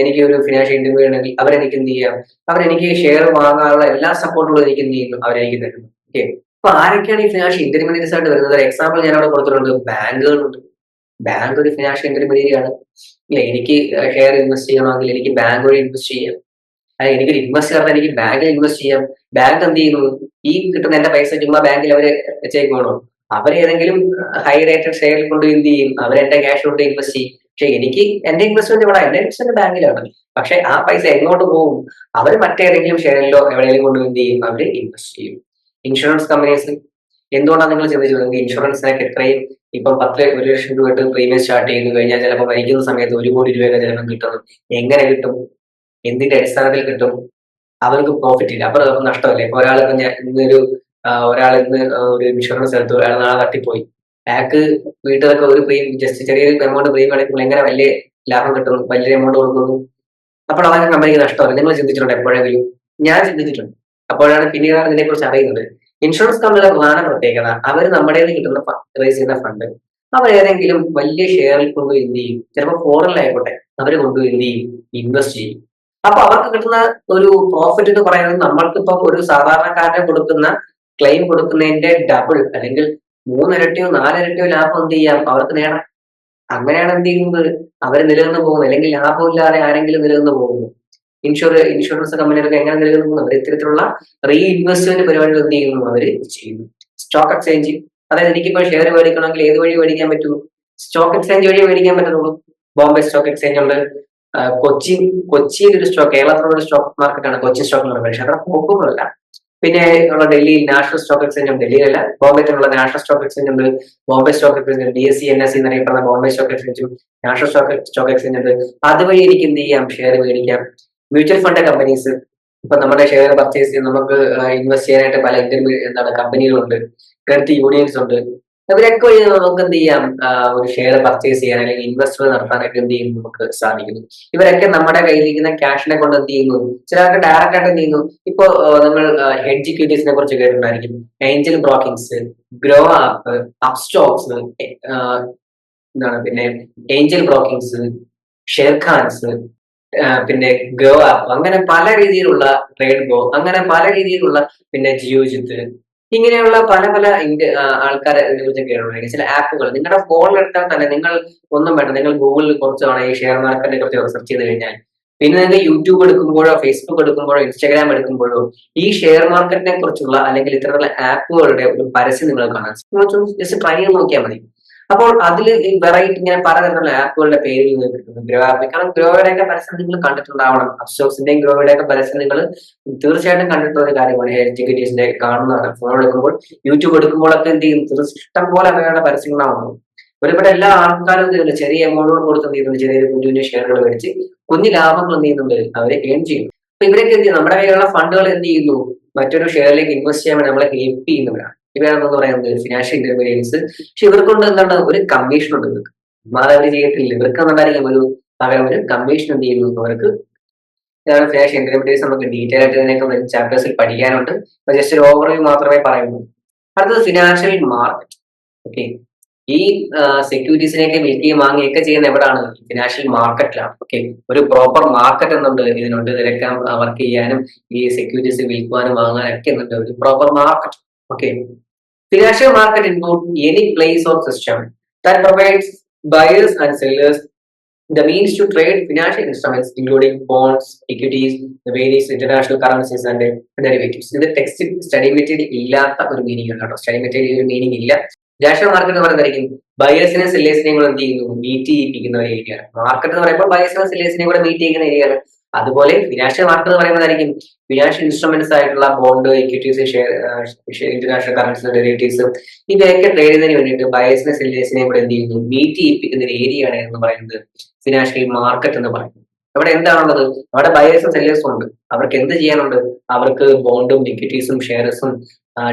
S1: എനിക്ക് ഒരു ഫിനാൻഷ്യൽ ഇന്റർമീഡിയറ്റ് ഉണ്ടെങ്കിൽ അവരെനിക്ക് എന്ത് ചെയ്യാം, അവരെനിക്ക് ഷെയർ വാങ്ങാനുള്ള എല്ലാ സപ്പോർട്ടുകളും എനിക്ക് എന്ത് ചെയ്യുന്നു, അവരെനിക്ക് തരുന്നു. അപ്പൊ ആരൊക്കെയാണ് ഈ ഫിനാൻഷ്യൽ ഇന്റർമീഡിയറ്റ്സ് ആയിട്ട് വരുന്നത്? എക്സാമ്പിൾ ഞാൻ അവിടെ കൊടുത്തിട്ടുണ്ട്, ബാങ്കുകളുണ്ട്. ബാങ്ക് ഒരു ഫിനാൻഷ്യൽ ഇന്റർമീഡിയറ്റ് ആണ്. എനിക്ക് ഷെയർ ഇൻവെസ്റ്റ് ചെയ്യണമെങ്കിൽ എനിക്ക് ബാങ്ക് വഴി ഇൻവെസ്റ്റ് ചെയ്യാം. എനിക്കൊരു ഇൻവെസ്റ്റ് ചെയ്താൽ എനിക്ക് ബാങ്കിൽ ഇൻവെസ്റ്റ് ചെയ്യാം. ബാങ്ക് എന്ത് ചെയ്യുന്നു, ഈ കിട്ടുന്ന എന്റെ പൈസ ചുമ്മാ ബാങ്കിൽ അവര് വെച്ചേക്കണോ, അവരേതെങ്കിലും ഹൈ റേറ്റഡ് ഷെയറിൽ കൊണ്ട് എന്ത് ചെയ്യും, അവരെന്റെ ക്യാഷ് കൊണ്ട് ഇൻവെസ്റ്റ് ചെയ്യും. പക്ഷെ എനിക്ക് എന്റെ ഇൻവെസ്റ്റ്മെന്റ് ഇവിടെ, എന്റെ ഇൻവെസ്റ്റ്മെന്റ് ബാങ്കിലാണ്. പക്ഷെ ആ പൈസ എങ്ങോട്ട് പോകും, അവർ മറ്റേതെങ്കിലും ഷെയറിലോ എവിടെയെങ്കിലും കൊണ്ട് എന്ത് ചെയ്യും, അവര് ഇൻവെസ്റ്റ് ചെയ്യും. ഇൻഷുറൻസ് കമ്പനീസ് എന്തുകൊണ്ടാണ് നിങ്ങൾ ചിന്തിച്ചത്, ഇൻഷുറൻസിനൊക്കെ എത്രയും ഇപ്പം 1 ലക്ഷം രൂപ പ്രീമിയം സ്റ്റാർട്ട് ചെയ്ത് കഴിഞ്ഞാൽ ചിലപ്പോൾ മരിക്കുന്ന സമയത്ത് 1 കോടി രൂപയൊക്കെ ചിലപ്പോൾ കിട്ടുന്നു. എങ്ങനെ കിട്ടും, എന്തിന്റെ അടിസ്ഥാനത്തിൽ കിട്ടും? അവർക്ക് പ്രോഫിറ്റ് ഇല്ല, അപ്പൊ നഷ്ടമല്ലേ. ഇപ്പൊ ഒരാൾ ഇന്ന് ഒരു ഇൻഷുറൻസ് എടുത്തു, അയാൾ നാളെ തട്ടിപ്പോയി, അയാൾക്ക് വീട്ടുകാർക്ക് ഒരു ജസ്റ്റ് ചെറിയൊരു എമൗണ്ട് പ്രീമിയം അടയ്ക്കുമ്പോൾ എങ്ങനെ വലിയ ലാഭം കിട്ടുന്നു, വലിയ എമൗണ്ട് കൊടുക്കുന്നു? അപ്പോൾ അതൊക്കെ കമ്പനിക്ക് നഷ്ടമല്ല. നിങ്ങൾ ചിന്തിച്ചിട്ടുണ്ട് എപ്പോഴെങ്കിലും? ഞാൻ ചിന്തിച്ചിട്ടുണ്ട്. അപ്പോഴാണ് പിന്നീടാണ് ഇതിനെക്കുറിച്ച് അറിയുന്നത്. ഇൻഷുറൻസ് കമ്പനിയുടെ പ്രധാന പ്രത്യേകത, അവർ നമ്മുടെ കിട്ടുന്ന റേസ് ചെയ്യുന്ന ഫണ്ട് അവർ ഏതെങ്കിലും വലിയ ഷെയറിൽ കൊണ്ടുപോയി എന്ത് ചെയ്യും, ചിലപ്പോൾ ഫോറിനിലായിക്കോട്ടെ, അവർ കൊണ്ടുപോയി എന്ത് ചെയ്യും, ഇൻവെസ്റ്റ് ചെയ്യും. അപ്പൊ അവർക്ക് കിട്ടുന്ന ഒരു പ്രോഫിറ്റ് എന്ന് പറയുന്നത് നമ്മൾക്കിപ്പോ ഒരു സാധാരണക്കാരന് കൊടുക്കുന്ന ക്ലെയിം കൊടുക്കുന്നതിന്റെ ഡബിൾ അല്ലെങ്കിൽ 3 ഇരട്ടിയോ 4 ഇരട്ടിയോ ലാഭം എന്ത് ചെയ്യാം അവർക്ക് നേടാം. അങ്ങനെയാണ് എന്ത് ചെയ്യുന്നത് അവർ നിലനിന്ന് പോകുന്നത്. അല്ലെങ്കിൽ ലാഭമില്ലാതെ ആരെങ്കിലും നിലനിന്ന് പോകുന്നു. ഇൻഷുറൻസ് കമ്പനികളൊക്കെ എങ്ങനെ നിലനിന്ന് പോകുന്നു? അവർ ഇത്തരത്തിലുള്ള റീ ഇൻവെസ്റ്റ്മെന്റ് പരിപാടികൾ എന്ത് ചെയ്യുന്നു? അവര് ചെയ്യുന്നു. സ്റ്റോക്ക് എക്സ്ചേഞ്ച്, അതായത് എനിക്കിപ്പോ ഷെയർ മേടിക്കണമെങ്കിൽ ഏത് വഴി മേടിക്കാൻ പറ്റുള്ളൂ? സ്റ്റോക്ക് എക്സ്ചേഞ്ച് വഴി മേടിക്കാൻ പറ്റത്തുള്ളൂ. ബോംബെ സ്റ്റോക്ക് എക്സ്ചേഞ്ച് ഉണ്ട്. കൊച്ചിയിൽ ഒരു സ്റ്റോക്ക്, കേരളത്തിലുള്ള ഒരു സ്റ്റോക്ക് മാർക്കറ്റാണ് കൊച്ചി സ്റ്റോക്ക് മാർക്കറ്റ്. പക്ഷെ അത്ര പോപ്പുലർ അല്ല. പിന്നെ ഉള്ള ഡൽഹിയിൽ നാഷണൽ സ്റ്റോക്ക് എക്സ്ചേഞ്ച് ഉണ്ട്. ഡൽഹിയിലല്ല, ബോംബെയിലുള്ള നാഷണൽ സ്റ്റോക്ക് എക്സ്ചേഞ്ച് ഉണ്ട്. Bombay stock exchange, BSE NSE എന്നറിയപ്പെടുന്ന ബോംബെ സ്റ്റോക്ക് എക്സ്ചേഞ്ചും നാഷണൽ സ്റ്റോക്ക് എക്സ്ചേഞ്ച് ഉണ്ട്. അതുവഴി എനിക്ക് എന്ത് ചെയ്യാം? ഷെയർ മേടിക്കാം. മ്യൂച്വൽ ഫണ്ട് കമ്പനീസ്, ഇപ്പൊ നമ്മുടെ ഷെയർ പർച്ചേസ് ചെയ്ത് നമുക്ക് ഇൻവെസ്റ്റ് ചെയ്യാനായിട്ട് പല കമ്പനികളുണ്ട്. ക്രെഡിറ്റ് യൂണിയൻസ് ഉണ്ട്. ഇവരൊക്കെ വഴി നമുക്ക് എന്ത് ചെയ്യാം? ഒരു ഷെയർ പർച്ചേസ് ചെയ്യാൻ അല്ലെങ്കിൽ ഇൻവെസ്റ്റ്മെന്റ് നടത്താനൊക്കെ എന്ത് ചെയ്യും? നമുക്ക് സാധിക്കുന്നു. ഇവരൊക്കെ നമ്മുടെ കയ്യിലിരിക്കുന്ന ക്യാഷിനെ കൊണ്ട് എന്ത് ചെയ്യുന്നു? ചിലർക്ക് ഡയറക്റ്റ് ആയിട്ട് എന്ത് ചെയ്യുന്നു? ഇപ്പൊ നിങ്ങൾ ഹെഡ്ജ് ഇക്വിറ്റീസിനെ കുറിച്ച് കേട്ടിട്ടുണ്ടായിരിക്കും. ഏഞ്ചൽ ബ്രോക്കിങ്സ്, ഗ്രോ ആപ്പ്, അപ്സ്റ്റോക്സ്, എന്താണ് പിന്നെ ഏഞ്ചൽ ബ്രോക്കിങ്സ്, ഷെയർഖാൻസ്, പിന്നെ ഗോ ആപ്പ്, അങ്ങനെ പല രീതിയിലുള്ള ട്രേഡ് ഗോ, അങ്ങനെ പല രീതിയിലുള്ള പിന്നെ ജിയോജിത്ത്, ഇങ്ങനെയുള്ള പല പല ആൾക്കാരെ ഇതിനെക്കുറിച്ച് കേട്ടിട്ടുണ്ടെങ്കിൽ ചില ആപ്പുകൾ നിങ്ങളുടെ ഫോണിൽ എടുത്താൽ തന്നെ നിങ്ങൾ ഒന്നും വേണ്ട, നിങ്ങൾ ഗൂഗിളിൽ കുറച്ച് തവണ ഈ ഷെയർ മാർക്കറ്റിനെ കുറിച്ച് റിസർച്ച് ചെയ്ത് കഴിഞ്ഞാൽ പിന്നെ നിങ്ങൾക്ക് യൂട്യൂബ് എടുക്കുമ്പോഴോ ഫേസ്ബുക്ക് എടുക്കുമ്പോഴോ ഇൻസ്റ്റാഗ്രാം എടുക്കുമ്പോഴോ ഈ ഷെയർ മാർക്കറ്റിനെ കുറിച്ചുള്ള അല്ലെങ്കിൽ ഇത്തരത്തിലുള്ള ആപ്പുകളുടെ ഒരു പരസ്യം നിങ്ങൾ കാണാൻ ജസ്റ്റ് ട്രൈ ചെയ്ത് നോക്കിയാൽ മതി. അപ്പോൾ അതിൽ വെറൈറ്റി ഇങ്ങനെ പലതരത്തിലുള്ള ആപ്പുകളുടെ പേര് നിങ്ങൾക്ക് കിട്ടുന്നു. ഗ്രോ ആപ്പ്, കാരണം ഗ്രോയുടെ ഒക്കെ പരസ്യം നിങ്ങൾ കണ്ടിട്ടുണ്ടാവണം. അപ്സ്റ്റോക്സിന്റെയും ഗ്രോയുടെ ഒക്കെ പരസ്യം നിങ്ങൾ തീർച്ചയായിട്ടും കണ്ടിട്ടുള്ള ഒരു കാര്യമാണ്. ഹെൽത്ത് ടിക്കറ്റീസിന്റെ കാണുന്നതാണ്. ഫോൺ എടുക്കുമ്പോൾ യൂട്യൂബ് എടുക്കുമ്പോഴൊക്കെ എന്ത് ചെയ്യും? ഇഷ്ടം പോലെ അവരുടെ പരസ്യങ്ങളാണ്. ഒരുപാട് എല്ലാ ആൾക്കാരും എന്ത് ചെയ്യുന്നു? ചെറിയ എമൗണ്ടുകൾ കൊടുത്ത് എന്ത് ചെയ്യുന്നുണ്ട്? ചെറിയ കുഞ്ഞു കുഞ്ഞു ഷെയറുകൾ മേടിച്ച് കുഞ്ഞു ലാഭങ്ങൾ എന്ത് ചെയ്യുന്നുണ്ട്? അവരെ ഏൺ ചെയ്യുന്നു. അപ്പൊ ഇവരൊക്കെ എന്ത് ചെയ്യും? നമ്മുടെ കയ്യിലുള്ള ഫണ്ടുകൾ എന്ത് ചെയ്യുന്നു? മറ്റൊരു ഷെയറിലേക്ക് ഇൻവെസ്റ്റ് ചെയ്യാൻ വേണ്ടി നമ്മളെ ഹെൽപ്പ് ചെയ്യുന്നവരാണ്. ഇവരാണെന്ന് പറയുന്നത് ഫിനാൻഷ്യൽ ഇന്റർമീഡിയറ്റ്സ്. പക്ഷെ ഇവർക്കൊണ്ട് എന്താണ്? ഒരു കമ്മീഷൻ ഉണ്ട് ഇവർക്ക്. മാറി അവർ ചെയ്യത്തില്ല. ഇവർക്ക് എന്തായിരിക്കും? പകരം ഒരു കമ്മീഷൻ എന്ത് ചെയ്യുന്നു? അവർക്ക്. ഇതാണ് ഫിനാൻഷ്യൽ ഇന്റർമീഡിയറ്റ്സ്. നമുക്ക് ഡീറ്റെയിൽ ആയിട്ട് ഇതിനൊക്കെ ചാപ്റ്റേഴ്സിൽ പഠിക്കാനുണ്ട്. ജസ്റ്റ് ഒരു ഓവർവ്യൂ മാത്രമേ പറയുള്ളൂ. അടുത്തത് ഫിനാൻഷ്യൽ മാർക്കറ്റ്. ഓക്കെ, ഈ സെക്യൂരിറ്റീസിനെയൊക്കെ വിൽക്കുകയും വാങ്ങുകയൊക്കെ ചെയ്യുന്ന എവിടാണ്? ഫിനാൻഷ്യൽ മാർക്കറ്റിലാണ്. ഓക്കെ, ഒരു പ്രോപ്പർ മാർക്കറ്റ് എന്നുണ്ട് ഇതിനുണ്ട്. ഇതിലൊക്കെ വർക്ക് ചെയ്യാനും ഈ സെക്യൂരിറ്റീസ് വിൽക്കുവാനും വാങ്ങാനും ഒക്കെ എന്നുണ്ട് ഒരു proper market. Okay, financial market include any place or system that provides buyers and sellers the means to trade financial instruments, including bonds, equities, the various international currencies and derivatives. ഇത് ടെക്സ്റ്റ് സ്റ്റഡി മെറ്റീരിയൽ ഇല്ലാത്ത ഒരു മീനിങ് ആണ് കേട്ടോ. സ്റ്റഡി മെറ്റീരിയൽ ഒരു മീനിങ് ഇല്ല. ഫിനാൻഷ്യൽ മാർക്കറ്റ് എന്ന് പറയുന്നതായിരിക്കും ബയേഴ്സിനെയും സെല്ലേഴ്സിനെയും കൂടെ എന്ത് ചെയ്യുന്നു? മീറ്റ് ചെയ്യിപ്പിക്കുന്ന ഒരു ഏരിയയാണ്. മാർക്കറ്റ് എന്ന് പറയുമ്പോൾ ബയേഴ്സിനെയും സെല്ലേഴ്സിനെയും കൂടെ മീറ്റ് ചെയ്യുന്ന ഏരിയയാണ്. അതുപോലെ ഫിനാൻഷ്യൽ മാർക്കറ്റ് എന്ന് പറയുന്നതായിരിക്കും ഫിനാൻഷ്യൽ ഇൻസ്ട്രുമെന്റ്സ് ആയിട്ടുള്ള bond, equities, share, international currency derivatives, ഇവയൊക്കെ ട്രേഡ് ചെയ്യുന്നതിന് വേണ്ടിയിട്ട് ബയേഴ്സിനെയും സെല്ലേഴ്സിനെയും കൂടെ എന്ത് ചെയ്യുന്നു? മീറ്റ് ചെയ്യിപ്പിക്കുന്ന ഒരു ഏരിയയാണ് എന്ന് പറയുന്നത് ഫിനാൻഷ്യൽ മാർക്കറ്റ് എന്ന് പറയുന്നത്. അവിടെ എന്താണുള്ളത്? അവിടെ ബയേഴ്സും സെല്ലേഴ്സും ഉണ്ട്. അവർക്ക് എന്ത് ചെയ്യാനുണ്ട്? അവർക്ക് ബോണ്ടും, ഇക്വിറ്റീസും, ഷെയർസും,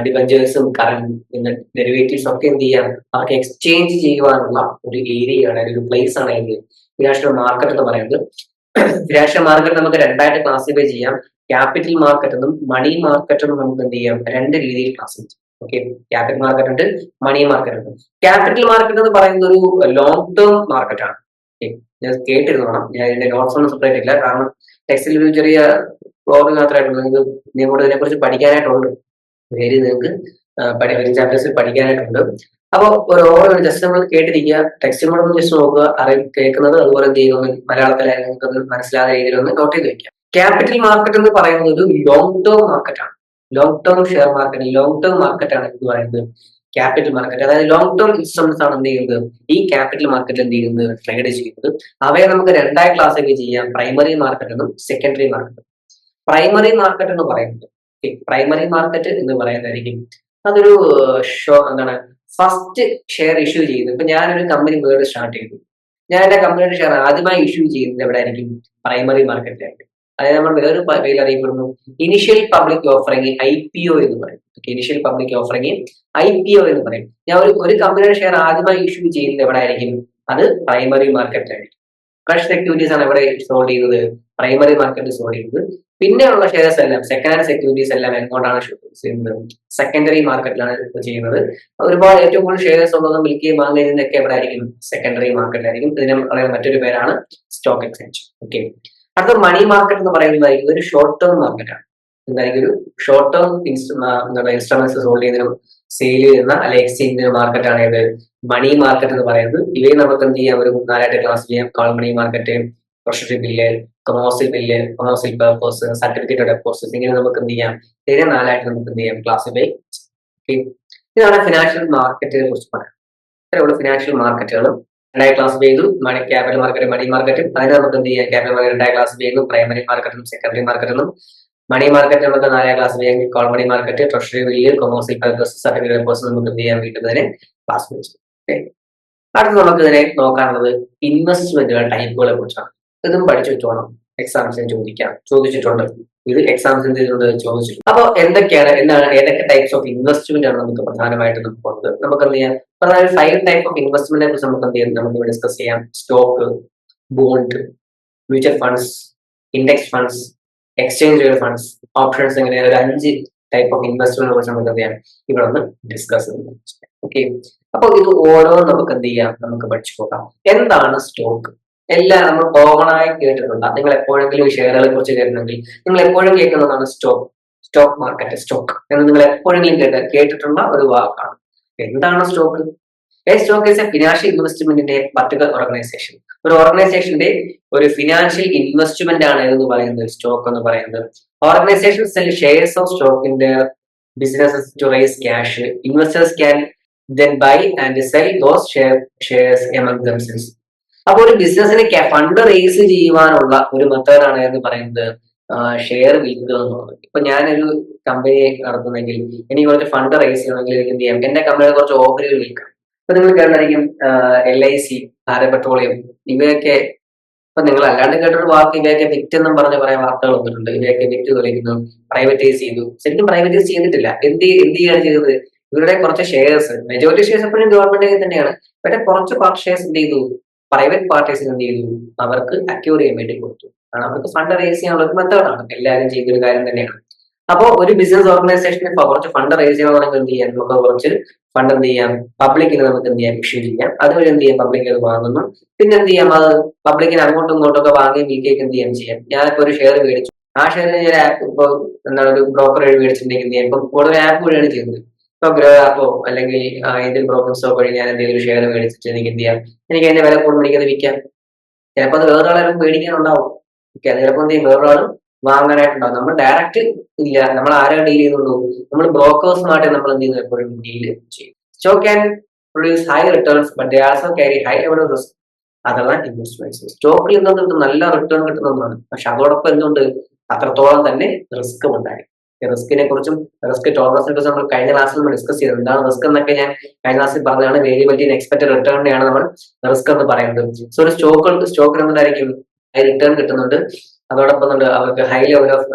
S1: ഡിബഞ്ചേഴ്സും, കറന്റ് ഡെറിവേറ്റീവ്സും ഒക്കെ എന്ത് ചെയ്യാം? അവർക്ക് എക്സ്ചേഞ്ച് ചെയ്യുവാനുള്ള ഒരു ഏരിയയാണ്, ഒരു പ്ലേസ് ആണ് ഇത് ഫിനാൻഷ്യൽ മാർക്കറ്റ് എന്ന് പറയുന്നത്. ഫിനാൻഷ്യൽ മാർക്കറ്റ് നമുക്ക് രണ്ടായിട്ട് ക്ലാസിഫൈ ചെയ്യാം. ക്യാപിറ്റൽ മാർക്കറ്റ് എന്നും മണി മാർക്കറ്റ് എന്നും നമുക്ക് എന്ത് ചെയ്യാം? രണ്ട് രീതിയിൽ ക്ലാസിഫൈ ചെയ്യാം. ഓക്കെ, ക്യാപിറ്റൽ മാർക്കറ്റ് ഉണ്ട്, മണി മാർക്കറ്റ് ഉണ്ട്. ക്യാപിറ്റൽ മാർക്കറ്റ് എന്ന് പറയുന്നത് ഒരു ലോങ് ടേം മാർക്കറ്റ് ആണ്. ഞാൻ കേട്ടിരുന്നോണം. ഞാൻ ഇതിന്റെ നോട്ട്സ് ഒന്നും സെപ്പറേറ്റ് ഇല്ല, കാരണം ടെക്സ്റ്റിൽ ഒരു ചെറിയ പ്രോബ്ലം മാത്രമായിട്ടുള്ളൂ. നിങ്ങൾക്ക് കൂടെ ഇതിനെ കുറിച്ച് പഠിക്കാനായിട്ടുണ്ട്. പേര് നിങ്ങൾക്ക് ചാപ്റ്റേഴ്സിൽ പഠിക്കാനായിട്ടുണ്ട്. അപ്പോൾ ഒരു ഓരോ ജസ്റ്റ് നമ്മൾ കേട്ടിരിക്കുക, ടെക്സ്റ്റ് കൂടെ ഒന്ന് ജസ്റ്റ് നോക്കുക, കേൾക്കുന്നത് അതുപോലെ എന്ത് ചെയ്യുന്നു? മലയാളത്തിലായാലും നിങ്ങൾക്ക് മനസ്സിലാകുന്ന രീതിയിൽ ഒന്ന് നോട്ട് ചെയ്ത് വെക്കാം. ക്യാപിറ്റൽ മാർക്കറ്റ് എന്ന് പറയുന്നത് ഒരു ലോങ് ടേം മാർക്കറ്റ് ആണ്. Long term share market, long term market ആണ് എന്ന് പറയുന്നത് ക്യാപിറ്റൽ മാർക്കറ്റ്. അതായത് ലോങ് ടേം ഇൻസ്ട്രുമെന്റ്സ് ആണ് എന്ത് ചെയ്യുന്നത്? ഈ ക്യാപിറ്റൽ മാർക്കറ്റ് എന്ത് ചെയ്യുന്നത്? ട്രേഡ് ചെയ്യുന്നത്. അവയെ നമുക്ക് രണ്ടായി ക്ലാസ്സിഫൈ ചെയ്യാം, പ്രൈമറി മാർക്കറ്റ് എന്നും സെക്കൻഡറി മാർക്കറ്റ്. പ്രൈമറി മാർക്കറ്റ് എന്ന് പറയുന്നത്, പ്രൈമറി മാർക്കറ്റ് എന്ന് പറയുന്നതായിരിക്കും അതൊരു എന്താണ്? ഫസ്റ്റ് ഷെയർ ഇഷ്യൂ ചെയ്യുന്നത്. ഇപ്പൊ ഞാനൊരു കമ്പനി വേർഡ് സ്റ്റാർട്ട് ചെയ്തു, ഞാൻ എന്റെ കമ്പനിയുടെ ഷെയർ ആദ്യമായി ഇഷ്യൂ ചെയ്യുന്നത് എവിടെ ആയിരിക്കും? പ്രൈമറി മാർക്കറ്റിലായിരിക്കും. അതായത് നമ്മൾ വേറൊരു പേരിൽ അറിയപ്പെടുന്നു ഇനിഷ്യൽ പബ്ലിക് ഓഫറിംഗ്, IPO എന്ന് പറയും. ഇനിഷ്യൽ പബ്ലിക് ഓഫറിംഗ്, IPO എന്ന് പറയും. ഞാൻ ഒരു കമ്പനിയുടെ ഷെയർ ആദ്യമായി ഇഷ്യൂ ചെയ്യുന്നത് എവിടെ ആയിരിക്കും? അത് പ്രൈമറി മാർക്കറ്റിലായിരിക്കും. ഫ്രഷ് സെക്യൂരിറ്റീസ് ആണ് ഇവിടെ സോൾവ് ചെയ്യുന്നത്, പ്രൈമറി മാർക്കറ്റ് സോൾവ് ചെയ്യുന്നത്. പിന്നെയുള്ള ഷെയർസ് എല്ലാം, സെക്കൻഡ് ഹാൻഡ് സെക്യൂരിറ്റീസ് എല്ലാം എങ്ങോട്ടാണ് ചെയ്യുന്നത്? സെക്കൻഡറി മാർക്കറ്റിലാണ് ചെയ്യുന്നത്. ഒരുപാട് ഏറ്റവും കൂടുതൽ ഷെയർസ് ഉള്ളതും വിൽക്കുകയും വാങ്ങുന്നതൊക്കെ എവിടെ ആയിരിക്കും? സെക്കൻഡറി മാർക്കറ്റിലായിരിക്കും. ഇതിന് പറയുന്ന മറ്റൊരു പേരാണ് സ്റ്റോക്ക് എക്സ്ചേഞ്ച്. ഓക്കെ, അടുത്ത മണി മാർക്കറ്റ് എന്ന് പറയുന്നത് ഇതൊരു ഷോർട്ട് ടേം മാർക്കറ്റാണ്. എന്തായാലും ഒരു ഷോർട്ട് ടേം ഇൻസ്ട്രുമെന്റ്സ് ഹോൾഡ് ചെയ്യുന്നതിനും സെയിൽ ചെയ്യുന്ന അല്ലെങ്കിൽ എക്സ്ചേഞ്ച് ചെയ്യുന്ന മാർക്കറ്റാണ് ഇത് മണി മാർക്കറ്റ് എന്ന് പറയുന്നത്. ഇവയെ നമുക്ക് എന്ത് ചെയ്യാം, ഒരു 4 ക്ലാസ് ചെയ്യാം. Call money market, treasury bill, commercial purpose, certificate deposit, ഇങ്ങനെ നമുക്ക് എന്ത് ചെയ്യാം, ഇതിനെ 4 നമുക്ക് എന്ത് ചെയ്യാം, ക്ലാസിഫൈ. ഇതാണ് ഫിനാൻഷ്യൽ മാർക്കറ്റിനെ കുറിച്ച് പറയാം. ഇത്രയുള്ള ഫിനാൻഷ്യൽ മാർക്കറ്റുകളും 2 ക്ലാസിഫൈ ചെയ്തു. ക്യാപിറ്റൽ മാർക്കറ്റ്, മണി മാർക്കറ്റും. അതിനെ നമുക്ക് എന്ത് ചെയ്യാം, ക്യാപിറ്റൽ മാർക്കറ്റ് 2 ക്ലാസിഫൈ ചെയ്യുന്നു. പ്രൈമറി മാർക്കറ്റും സെക്കൻഡറി മാർക്കറ്റും. മണി മാർക്കറ്റ് നമുക്ക് 4 ക്ലാസ് ചെയ്യാം. Call money market, treasury bill, commercial purpose, certificate deposit നമുക്ക് എന്ത് ചെയ്യാം, വീണ്ടും ഇതിനെ ക്ലാസിഫൈ ചെയ്യും. അടുത്ത് നമുക്ക് ഇതിനെ നോക്കാനുള്ളത് ഇൻവെസ്റ്റ്മെന്റുകളുടെ ടൈപ്പുകളെ കുറിച്ചാണ്. ഇതും പഠിച്ചു വെച്ചോണം, എക്സാംസിന് ചോദിച്ചിട്ടുണ്ട്. ഇത് എക്സാംസിന് ചോദിച്ചിട്ടുണ്ട്. അപ്പോൾ ഏതൊക്കെ ടൈപ്സ് ഓഫ് ഇൻവെസ്റ്റ്മെന്റ് ആണ് നമുക്ക് പ്രധാനമായിട്ട് നമുക്ക് എന്ത് ചെയ്യാം, പ്രധാന 5 ടൈപ്പ് ഓഫ് ഇൻവെസ്റ്റ്മെന്റിനെ കുറിച്ച് നമുക്ക് എന്ത് ചെയ്യാം, നമുക്ക് ഡിസ്കസ് ചെയ്യാം. Stock, bond, mutual funds, index funds, exchange funds, options, ഇങ്ങനെ ഒരു 5 ടൈപ്പ് ഓഫ് ഇൻവെസ്റ്റ്മെന്റിനെ കുറിച്ച് നമുക്ക് എന്ത് ചെയ്യാം, ഇവിടെ ഒന്ന് ഡിസ്കസ് ചെയ്യാം. ഓക്കെ, അപ്പോൾ ഇത് ഓരോ നമുക്ക് എന്ത് ചെയ്യാം, നമുക്ക് പഠിച്ചു പോകാം. എന്താണ് സ്റ്റോക്ക്? എല്ലാം നമ്മൾ കോമൺ ആയി കേട്ടിട്ടുണ്ട്. നിങ്ങൾ എപ്പോഴെങ്കിലും ഷെയറുകളെ കുറിച്ച് കേട്ടിട്ടുണ്ടെങ്കിൽ നിങ്ങൾ എപ്പോഴും കേൾക്കുന്നതാണ് സ്റ്റോക്ക് മാർക്കറ്റ്, സ്റ്റോക്ക് എന്ന് നിങ്ങൾ എപ്പോഴെങ്കിലും കേട്ടിട്ടുള്ള ഒരു വാക്കാണ്. എന്താണ് stock? Stock is a financial ഇൻവെസ്റ്റ്മെന്റിന്റെ പർട്ടിക്കുലർ ഓർഗനൈസേഷൻ. ഒരു ഓർഗനൈസേഷന്റെ ഒരു ഫിനാൻഷ്യൽ ഇൻവെസ്റ്റ്മെന്റ് ആണ് എന്ന് പറയുന്നത് സ്റ്റോക്ക് എന്ന് പറയുന്നത്. Organisation sell shares of stock in their businesses to raise cash. Investors can then buy and sell those shares among themselves. അപ്പോൾ ഒരു ബിസിനസിന് ഫണ്ട് റേസ് ചെയ്യുവാനുള്ള ഒരു മെത്തേഡാണ് എന്ന് പറയുന്നത് ഷെയർ വിൽക്കുക എന്നുള്ളത്. ഇപ്പൊ ഞാനൊരു കമ്പനി നടത്തുന്നെങ്കിൽ എനിക്ക് കുറച്ച് ഫണ്ട് റേസ് ചെയ്യണമെങ്കിൽ എനിക്ക് എന്ത് ചെയ്യാം, എന്റെ കമ്പനിയുടെ കുറച്ച് ഓഹരികൾ വിൽക്കാം. ഇപ്പൊ നിങ്ങൾ കേട്ടായിരിക്കും LIC, ഭാരത് പെട്രോളിയം, ഇവയൊക്കെ ഇപ്പൊ നിങ്ങൾ അല്ലാണ്ട് കേട്ടൊരു വാക്ക്, ഇവയൊക്കെ വിറ്റ് എന്നും പറഞ്ഞ് പറയാൻ വാർത്തകൾ വന്നിട്ടുണ്ട്. ഇവയൊക്കെ വിറ്റ് തൊലയ്ക്കുന്നു, പ്രൈവറ്റൈസ് ചെയ്തു. ശരിക്കും പ്രൈവറ്റൈസ് ചെയ്തിട്ടില്ല. എന്ത് ചെയ്യാണ് ചെയ്തത്, ഇവരുടെ കുറച്ച് ഷെയർസ്, മെജോറിറ്റി ഷെയർസ് എപ്പോഴും ഗവൺമെന്റ് തന്നെയാണ്, പക്ഷേ കുറച്ച് ഷെയർസ് എന്ത് ചെയ്തു, പ്രൈവറ്റ് പാർട്ടീസിന് എന്ത് ചെയ്തു, അവർക്ക് അക്യൂർ ചെയ്യാൻ വേണ്ടി കൊടുത്തു. കാരണം അവർക്ക് ഫണ്ട് റേസ് ചെയ്യാനുള്ള ഒരു മെത്തേഡാണ്, എല്ലാവരും ചെയ്തൊരു കാര്യം തന്നെയാണ്. അപ്പോൾ ഒരു ബിസിനസ് ഓർഗനൈസേഷന് കുറച്ച് ഫണ്ട് റേസ് ചെയ്യണമെങ്കിൽ എന്ത് ചെയ്യാം, നമുക്ക് കുറച്ച് ഫണ്ട് എന്ത് ചെയ്യാം, പബ്ലിക്കിന് നമുക്ക് എന്ത് ചെയ്യാം, ഇഷ്യൂ ചെയ്യാം. അതുവഴി എന്ത് ചെയ്യാം, പബ്ലിക് അത് വാങ്ങുന്നു. പിന്നെ എന്ത് ചെയ്യാം, അത് പബ്ലിക്കിന് അങ്ങോട്ടും ഇങ്ങോട്ടും ഒക്കെ വാങ്ങി വിൽക്കുകയൊക്കെ എന്ത് ചെയ്യാം. ഞാനിപ്പോ ഒരു ഷെയർ മേടിച്ചു, ആ ഷെയറിന് ഞാൻ ആപ്പ് ഇപ്പോൾ എന്താണ് ഒരു ബ്രോക്കർ വഴി മേടിച്ചിട്ടുണ്ടെങ്കിൽ എന്ത് ചെയ്യാം, ഇപ്പം കൂടുതൽ ആപ്പ് വഴിയാണ് ചെയ്യുന്നത്. ഇപ്പൊ ഗ്രോ ആപ്പോ അല്ലെങ്കിൽ ഇന്ത്യൻ ബ്രോക്കർ വഴി ഞാൻ എന്തെങ്കിലും ഷെയർ മേടിച്ചിട്ട് എനിക്ക് എന്ത് ചെയ്യാം, എനിക്ക് അതിന്റെ വില കൂടുതൽ മേടിക്കാതെ വിൽക്കാം. ചിലപ്പോൾ അത് വേറൊരാളും മേടിക്കാനുണ്ടാവും. ഓക്കെ, അത് ചിലപ്പോൾ എന്ത് ചെയ്യും, വേറൊരാളും വാങ്ങാനായിട്ടുണ്ടാവും. നമ്മൾ ഡയറക്റ്റ് ഇല്ല, നമ്മൾ ആരാണ് ഡീൽ ചെയ്യുന്നുള്ളൂ, നമ്മൾ ബ്രോക്കേഴ്സുമായിട്ട് നമ്മൾ എന്ത് ചെയ്യുന്നു, എപ്പോഴും ഡീൽ ചെയ്യും. Stock can produce high returns but they also carry high level of risk. അതാണ് ഇൻവെസ്റ്റ്മെന്റ്സ്. സ്റ്റോക്കിൽ നിന്നും കിട്ടും, നല്ല റിട്ടേൺ കിട്ടുന്നതാണ്. പക്ഷെ അതോടൊപ്പം എന്തുണ്ട്, അത്രത്തോളം തന്നെ റിസ്ക്കും ഉണ്ടായി. റിസ്കിനെ കുറിച്ചും റിസ്ക് ടോളറൻസിനെ കുറിച്ചും നമ്മൾ കഴിഞ്ഞ ക്ലാസ്സിൽ നമ്മൾ ഡിസ്കസ് ചെയ്തത്. എന്താണ് റിസ്ക് എന്നൊക്കെ ഞാൻ കഴിഞ്ഞ ക്ലാസ്സിൽ പറഞ്ഞതാണ്. വേരിയബിലിറ്റി എക്സ്പെക്ടഡ് റിട്ടേണിനെയാണ് നമ്മൾ റിസ്ക് എന്ന് പറയുന്നത്. സോ ഒരു സ്റ്റോക്കിന് എന്തായിരിക്കും, ഹൈ റിട്ടേൺ കിട്ടുന്നുണ്ട്, അതോടൊപ്പം അവർക്ക് high level of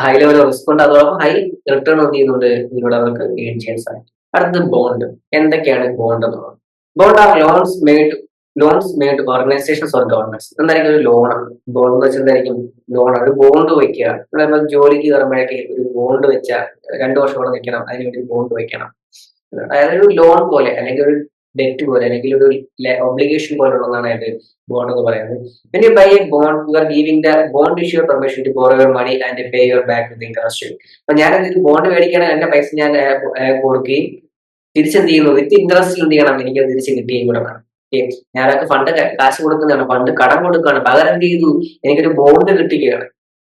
S1: high level of risk ഉണ്ട്, അതോടൊപ്പം ഹൈ റിട്ടേൺ എന്ത് ചെയ്യുന്നുണ്ട്, ഇതിലൂടെ അവർക്ക് ഗെയിൻ ചെയ്യാൻ സാധിക്കും. അടുത്തത് ബോണ്ട്. എന്തൊക്കെയാണ് ബോണ്ട് എന്നുള്ളത്? Bond are loans made organisations or governments. എന്തായിരിക്കും ഒരു ലോണാണ്. ബോണ്ട് എന്ന് വെച്ചാൽ എന്തായിരിക്കും, ലോണാണ്. ഒരു ബോണ്ട് വയ്ക്കുക, നമ്മൾ ജോലിക്ക് കയറുമ്പോഴേക്ക് ഒരു ബോണ്ട് വെച്ചാൽ 2 വർഷത്തോളം നിൽക്കണം, അതിനുവേണ്ടി ബോണ്ട് വെക്കണം. അതായത് ഒരു ലോൺ പോലെ, അല്ലെങ്കിൽ ഒരു ഡെറ്റ് പോലെ, അല്ലെങ്കിൽ ഒരു ഒബ്ലിഗേഷൻ പോലുള്ളതാണ് ഇത് ബോണ്ട് എന്ന് പറയുന്നത്. When you buy a bond, you are giving the bond issuer permission to borrow your money and pay your back with interest. അപ്പൊ ഞാൻ എന്തെങ്കിലും ബോണ്ട് മേടിക്കണം, എന്റെ പൈസ ഞാൻ കൊടുക്കുകയും തിരിച്ചെന്ത് ചെയ്യുന്നു, വിത്ത് ഇൻട്രസ്റ്റ് എന്ത് ചെയ്യണം, എനിക്ക് തിരിച്ച് കിട്ടുകയും കൂടെ വേണം. ഞാനൊക്കെ ഫണ്ട് കാശ് കൊടുക്കുന്നതാണ്, ഫണ്ട് കടം കൊടുക്കുകയാണ്, പകരം എന്ത് ചെയ്തു, എനിക്കൊരു ബോണ്ട് കിട്ടുകയാണ്.